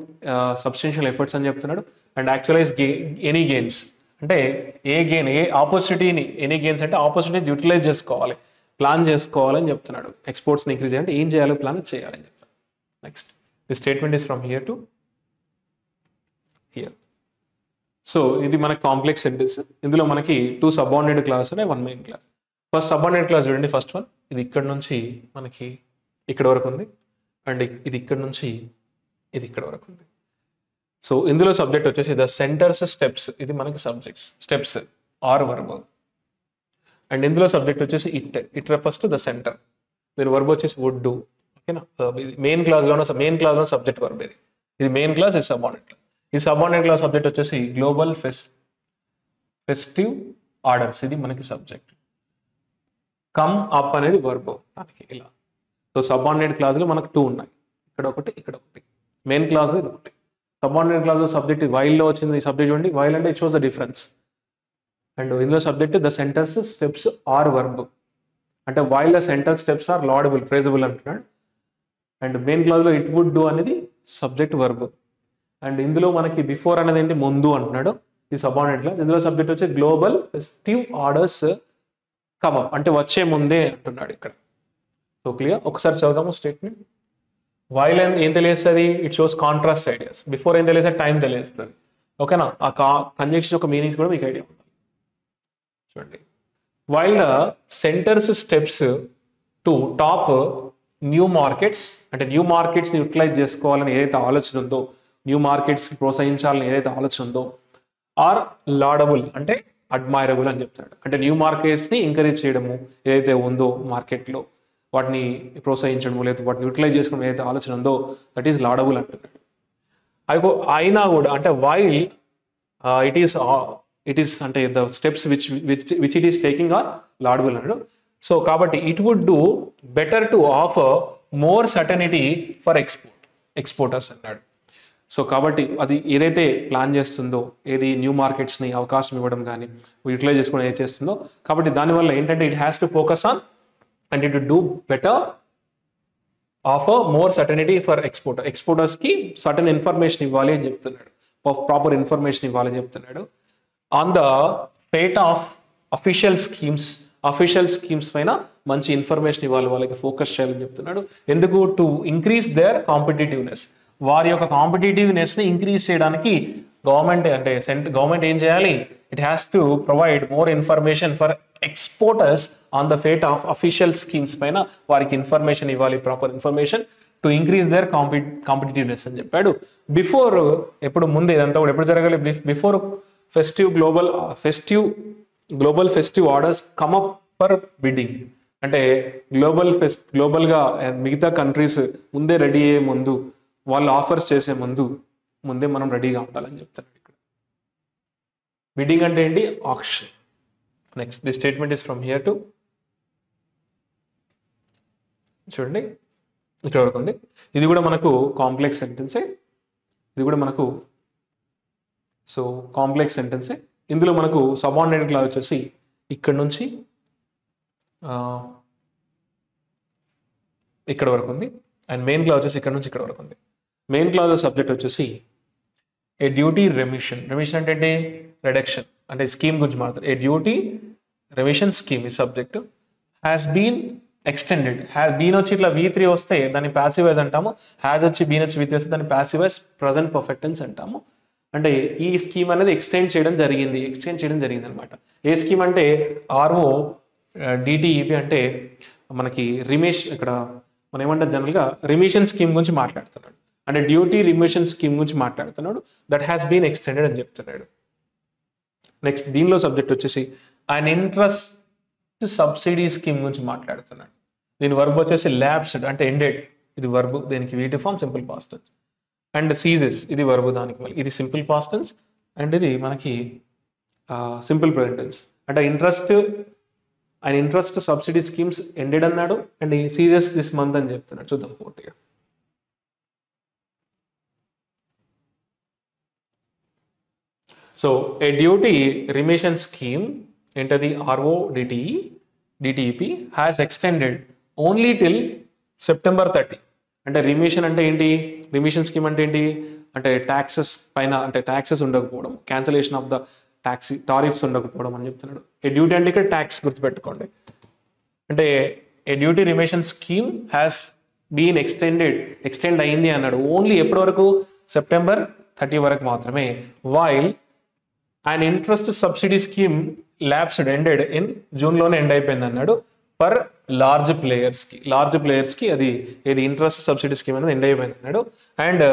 S1: substantial efforts అని చెప్తున్నాడు. అండ్ యాక్చువలైజ్ ఎనీ గెయిన్స్ అంటే ఏ ఆపర్చునిటీని ఎనీ గెయిన్స్ అంటే ఆపర్చునిటీని యూటిలైజ్ చేసుకోవాలి, ప్లాన్ చేసుకోవాలని చెప్తున్నాడు. ఎక్స్పోర్ట్స్ని ఇంక్రీజ్ చేయాలంటే ఏం చేయాలో ప్లాన్ చేయాలని చెప్తాను. Next the statement is from here to here. So ఇది మనకి కాంప్లెక్స్ సెంటెన్స్. ఇందులో మనకి 2 సబార్డినేట్ క్లాస్ ఉన్నాయి, 1 main class. First subordinate class చూడండి. ఫస్ట్ వన్ ఇది ఇక్కడ నుంచి మనకి ఇక్కడ వరకు ఉంది అండ్ ఇది ఇక్కడ నుంచి ఇది ఇక్కడ వరకు ఉంది. సో ఇందులో సబ్జెక్ట్ వచ్చేసి ద సెంటర్స్ స్టెప్స్. ఇది మనకి స్టెప్స్ ఆర్ వర్బ్. అండ్ ఇందులో సబ్జెక్ట్ వచ్చేసి it refers to the centre. దీని వర్బ్ వచ్చేసి వుడ్ డూ. ఓకేనా? ఇది మెయిన్ క్లాస్లో సబ్జెక్ట్ వర్బ్. ఇది మెయిన్ క్లాస్, ఇది సబార్డినేట్ క్లాస్. ఈ సబార్డినేట్ క్లాస్ సబ్జెక్ట్ వచ్చేసి గ్లోబల్ ఫెస్టివ్ ఆర్డర్స్. ఇది మనకి సబ్జెక్ట్. కమ్ అప్ అనేది వర్బ్ మనకి ఇలా. సో సబార్డినేట్ క్లాసులు మనకు 2 ఉన్నాయి, ఇక్కడ ఒకటి ఇక్కడ ఒకటి. మెయిన్ క్లాస్ ఇది ఒకటి. సబార్డినేట్ క్లాస్ సబ్జెక్ట్ వైల్లో వచ్చింది. సబ్జెక్ట్ చూడండి, వైల్ అంటే it shows the difference. And ఇందులో subject the centers steps are verb. అంటే while the center steps are laudable praisable అంటున్నాడు. అండ్ మెయిన్ క్లాస్లో ఇట్ వుడ్ డూ అనేది సబ్జెక్ట్ వర్బ్. అండ్ ఇందులో మనకి బిఫోర్ అనేది ఏంటి? ముందు అంటున్నాడు. ఇది సబార్డినేట్ క్లాస్. ఇందులో సబ్జెక్ట్ వచ్చి global festive orders come up అంటే వచ్చే ముందే అంటున్నాడు ఇక్కడ. So clear? ఒకసారి చదువుదాము స్టేట్మెంట్. వైల్ ఏం తెలియస్తుంది? It shows contrast ideas. Before ఏం తెలియస్తుంది? టైం తెలియస్తుంది. ఓకేనా? ఆ కంజంక్షన్ యొక్క మీనింగ్స్ కూడా మీకు ఐడియా ఉంది. చూడండి, while the centers steps to top new markets అంటే న్యూ మార్కెట్స్ని యూటిలైజ్ చేసుకోవాలని ఏదైతే ఆలోచన ఉందో, న్యూ మార్కెట్స్ ప్రోత్సహించాలని ఏదైతే ఆలోచన ఉందో, ఆర్ లాడబుల్ అంటే అడ్మైరబుల్ అని చెప్తాడు. అంటే న్యూ మార్కెట్స్ని ఎంకరేజ్ చేయడము ఏదైతే ఉందో మార్కెట్లో వాటిని ప్రోత్సహించడము లేదా వాటిని యూటిలైజ్ చేసుకోవడం ఏదైతే ఆలోచన ఉందో దట్ ఈస్ లాడబుల్ అంటున్నాడు. అయినా కూడా అంటే వైల్ ఇట్ ఈస్ అంటే the steps which it is taking are laudable అన్నాడు. సో కాబట్టి it would do better to offer more certainty for exporters అన్నాడు. సో కాబట్టి అది ఏదైతే ప్లాన్ చేస్తుందో, ఏది న్యూ మార్కెట్స్ని అవకాశం ఇవ్వడం కానీ యూటిలైజ్ చేసుకోవడం ఏది చేస్తుందో, కాబట్టి దానివల్ల ఏంటంటే it has to focus on and it do better offer more certainty for ఎక్స్పోర్టర్స్కి సర్టన్ ఇన్ఫర్మేషన్ ఇవ్వాలి అని చెప్తున్నాడు, ప్రాపర్ ఇన్ఫర్మేషన్ ఇవ్వాలి అని చెప్తున్నాడు. On the fate of official schemes పైన మంచి ఇన్ఫర్మేషన్ ఇవ్వాలి, వాళ్ళకి ఫోకస్ చేయాలని చెప్తున్నాడు. ఎందుకు? టు ఇంక్రీజ్ దేర్ కాంపిటేటివ్నెస్, వారి యొక్క కాంపిటేటివ్నెస్ని ఇంక్రీజ్ చేయడానికి గవర్నమెంట్ ఏం చేయాలి? It has to provide more information for exporters on the fate of official schemes పైన వారికి ఇన్ఫర్మేషన్ ఇవ్వాలి, proper information to increase their competitiveness అని చెప్పాడు. బిఫోర్ ఎప్పుడు ముందు ఇదంతా కూడా ఎప్పుడు జరగాలి? Before global festive orders come up for bidding, అంటే గ్లోబల్గా మిగతా కంట్రీస్ ముందే రెడీ అయ్యే ముందు, వాళ్ళు ఆఫర్స్ చేసే ముందే మనం రెడీగా ఉండాలని చెప్తారు ఇక్కడ. బిడ్డింగ్ అంటే ఏంటి? Auction. Next the statement is from here to, చూడండి ఇక్కడ వరకు ఉంది. ఇది కూడా మనకు కాంప్లెక్స్ సెంటెన్సే, కాంప్లెక్స్ సెంటెన్సే. ఇందులో మనకు సబార్డినేట్ క్లాజ్ వచ్చేసి ఇక్కడ నుంచి ఇక్కడ వరకు ఉంది, అండ్ మెయిన్ క్లాజ్ వచ్చేసి ఇక్కడ నుంచి ఇక్కడ వరకు ఉంది. మెయిన్ క్లాజ్ సబ్జెక్ట్ వచ్చేసి ఏ డ్యూటీ రెమిషన్ అంటే ఏంటి? రిడక్షన్, అంటే స్కీమ్ గురించి మాట్లాడతారు. ఏ డ్యూటీ రెమిషన్ స్కీమ్ ఈ subject has been extended. Been వచ్చి ఇట్లా V3 వస్తే దాన్ని ప్యాసివ్ వాయిస్ అంటాము, హ్యాస్ వచ్చి బీన్ వచ్చి V3 వస్తే దాన్ని passive voice present perfect tense అంటాము. అంటే ఈ స్కీమ్ అనేది ఎక్స్టెండ్ చేయడం జరిగింది అనమాట. ఏ స్కీమ్ అంటే RO DTEP, అంటే మనకి ఇక్కడ మనం ఏమంటాం జనరల్గా రిమిషన్ స్కీమ్ గురించి మాట్లాడుతున్నాడు, అంటే డ్యూటీ రిమిషన్ స్కీమ్ గురించి మాట్లాడుతున్నాడు. దట్ హ్యాస్ బీన్ ఎక్స్టెండెడ్ అని చెప్తున్నాడు. నెక్స్ట్ దీనిలో సబ్జెక్ట్ వచ్చేసి అండ్ ఇంట్రెస్ట్ సబ్సిడీ స్కీమ్ గురించి మాట్లాడుతున్నాడు. దీని వర్బ్ వచ్చేసి ల్యాప్స్డ్, అంటే ఎండెడ్, ఇది వర్బ్, దీనికి వీటి form simple past tense. And ceases, ఇది వర్బ్, దానికి మళ్ళీ ఇది సింపుల్ పాస్ట్ టెన్స్, అండ్ ఇది మనకి సింపుల్ ప్రెజెంట్ టెన్స్. అంటే ఇంట్రెస్ట్ సబ్సిడీ స్కీమ్స్ ఎండెడ్ అన్నాడు, అండ్ సీజెస్ దిస్ మంత్ అని చెప్తున్నాడు. చూద్దాం పూర్తిగా. So a duty remission scheme ఏంటది? RO DTEP has extended only till September 30. అంటే రిమిషన్ అంటే ఏంటి? రిమిషన్ స్కీమ్ అంటే ఏంటి? అంటే ట్యాక్సెస్ పైన, అంటే ట్యాక్సెస్ ఉండకపోవడం, క్యాన్సలేషన్ ఆఫ్ ద టారిఫ్స్ ఉండకపోవడం అని చెప్తున్నాడు. ఏ డ్యూటీ అంటే ఇక్కడ ట్యాక్స్ గుర్తుపెట్టుకోండి. అంటే a duty remission scheme has been extend అయింది అన్నాడు. ఓన్లీ ఎప్పటి వరకు? September 30 వరకు మాత్రమే. While and interest subsidy scheme lapsed ended in జూన్లోనే ఎండ్ అయిపోయింది అన్నాడు. ఫర్ లార్జ్ ప్లేయర్స్కి అది ఏది ఇంట్రెస్ట్ సబ్సిడీ స్కీమ్ అనేది ఎండ్ అయిపోయింది అన్నాడు. And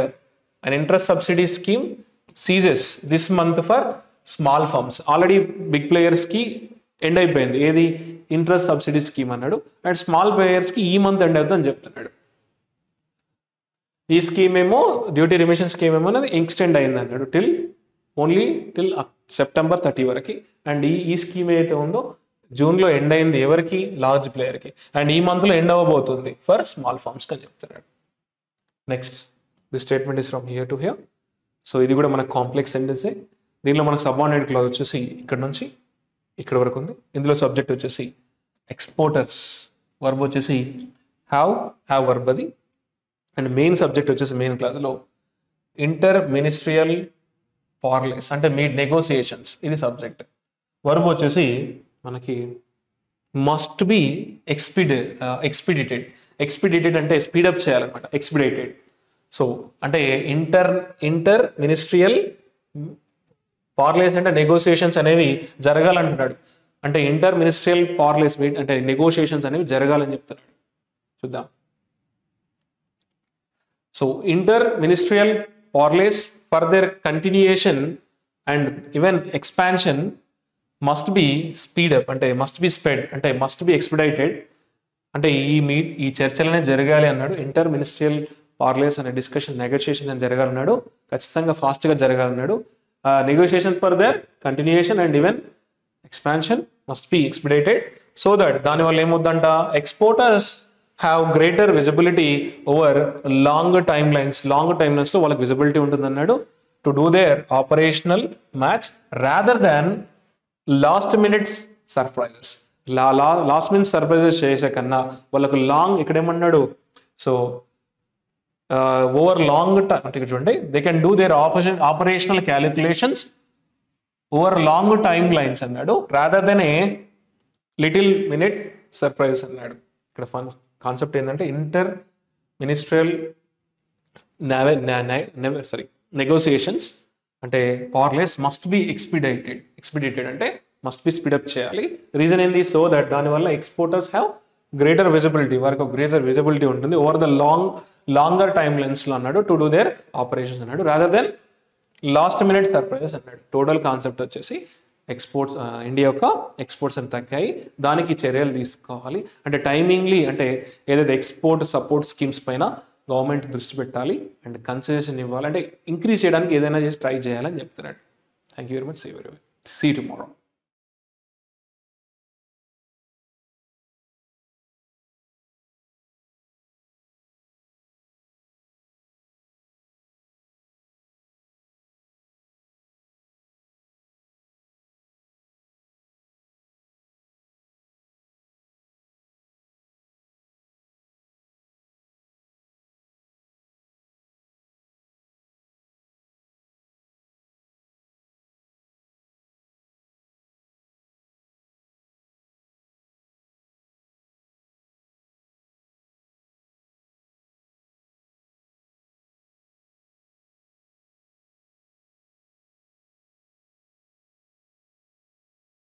S1: and interest subsidy scheme ceases this month for small firms. Already big ప్లేయర్స్కి ఎండ్ అయిపోయింది ఏది? ఇంట్రెస్ట్ సబ్సిడీ స్కీమ్ అన్నాడు. అండ్ స్మాల్ ప్లేయర్స్కి ఈ మంత్ ఎండ్ అవుతుంది అని చెప్తున్నాడు. ఈ స్కీమ్ ఏమో డ్యూటీ రిమిషన్ స్కీమ్ ఏమో అనేది ఎక్స్టెండ్ అయింది అన్నాడు ఓన్లీ టిల్ September 30 వరకు. అండ్ ఈ స్కీమ్ ఏదైతే ఉందో జూన్లో ఎండ్ అయింది ఎవరికి? లార్జ్ ప్లేయర్కి. అండ్ ఈ మంత్లో ఎండ్ అవ్వబోతుంది ఫర్ స్మాల్ ఫార్మ్స్కి అని చెప్తున్నాడు. Next the statement is from here to here. So ఇది కూడా మనకు కాంప్లెక్స్ సెంటెన్సే. దీనిలో మనకు సబార్డినేట్ క్లాజ్ వచ్చేసి ఇక్కడ నుంచి ఇక్కడ వరకు ఉంది. ఇందులో సబ్జెక్ట్ వచ్చేసి ఎక్స్పోర్టర్స్, వర్బ్ వచ్చేసి హ్యావ్ వర్బ్ అది. అండ్ మెయిన్ సబ్జెక్ట్ వచ్చేసి మెయిన్ క్లాజ్లో ఇంటర్ మినిస్ట్రియల్ పార్లేస్, అంటే నెగోసియేషన్స్, ఇది సబ్జెక్ట్. వర్బ్ వచ్చేసి మనకి మస్ట్ బి ఎక్స్పీడిటెడ్ అంటే స్పీడప్ చేయాలన్నమాట, ఎక్స్పీడిటెడ్. సో అంటే ఇంటర్ మినిస్ట్రియల్ పార్లేస్ అంటే నెగోసియేషన్స్ అనేవి జరగాలంటున్నాడు. అంటే ఇంటర్ మినిస్ట్రియల్ పార్లేస్ అంటే నెగోషియేషన్స్ అనేవి జరగాలని చెప్తున్నాడు. చూద్దాం. So inter ministerial parleys for their continuation and even expansion must be speed up, అంటే మస్ట్ బి స్ప్రెడ్, అంటే మస్ట్ బి ఎక్స్పెడైటెడ్, అంటే ఈ చర్చలనే జరగాలి అన్నాడు. ఇంటర్ మినిస్ట్రియల్ పార్లేస్ అనే డిస్కషన్ నెగోషియేషన్ అని జరగాలన్నాడు, ఖచ్చితంగా ఫాస్ట్గా జరగాలన్నాడు. Negotiation for their continuation and even expansion must be expedited so that దానివల్ల ఏమవుద్దంట, exporters have greater visibility over long time లైన్స్లో వాళ్ళకి విజిబిలిటీ ఉంటుంది అన్నాడు, to do their operational match rather than last minutes surprises. Last minute surprises చేసే కన్నా వాళ్ళకు లాంగ్, ఇక్కడ ఏమన్నాడు, సో ఓవర్ లాంగ్ టైం అంటే చూడండి, they can do their operational calculations over long time lines అన్నాడు, rather than a little minute surprise అన్నాడు. ఇక్కడ కాన్సెప్ట్ ఏంటంటే ఇంటర్ మినిస్ట్రియల్ నెగోసియేషన్స్ అంటే పార్లేస్ మస్ట్ బి ఎక్స్పిడేటెడ్ అంటే మస్ట్ బి స్పీడప్ చేయాలి. రీజన్ ఏంది, సో దట్ దానివల్ల ఎక్స్పోర్టర్స్ హ్యావ్ గ్రేటర్ విజిబిలిటీ, వారికి గ్రేటర్ విజిబిలిటీ ఉంటుంది ఓవర్ ద లాంగర్ టైమ్ లెన్స్లో అన్నాడు, టు డూ దేర్ ఆపరేషన్స్ అన్నాడు, rather then last minute surprises అన్నాడు. టోటల్ కాన్సెప్ట్ వచ్చేసి ఎక్స్పోర్ట్స్, ఇండియా యొక్క ఎక్స్పోర్ట్స్ అని తగ్గాయి, దానికి చర్యలు తీసుకోవాలి. అంటే టైమింగ్లీ అంటే ఏదైతే ఎక్స్పోర్ట్ సపోర్ట్ స్కీమ్స్ పైన గవర్నమెంట్ దృష్టి పెట్టాలి అండ్ కన్సెషన్ ఇవ్వాలి, అంటే ఇంక్రీజ్ చేయడానికి ఏదైనా చేసి ట్రై చేయాలని చెప్తున్నాడు. Thank you very much. See you tomorrow.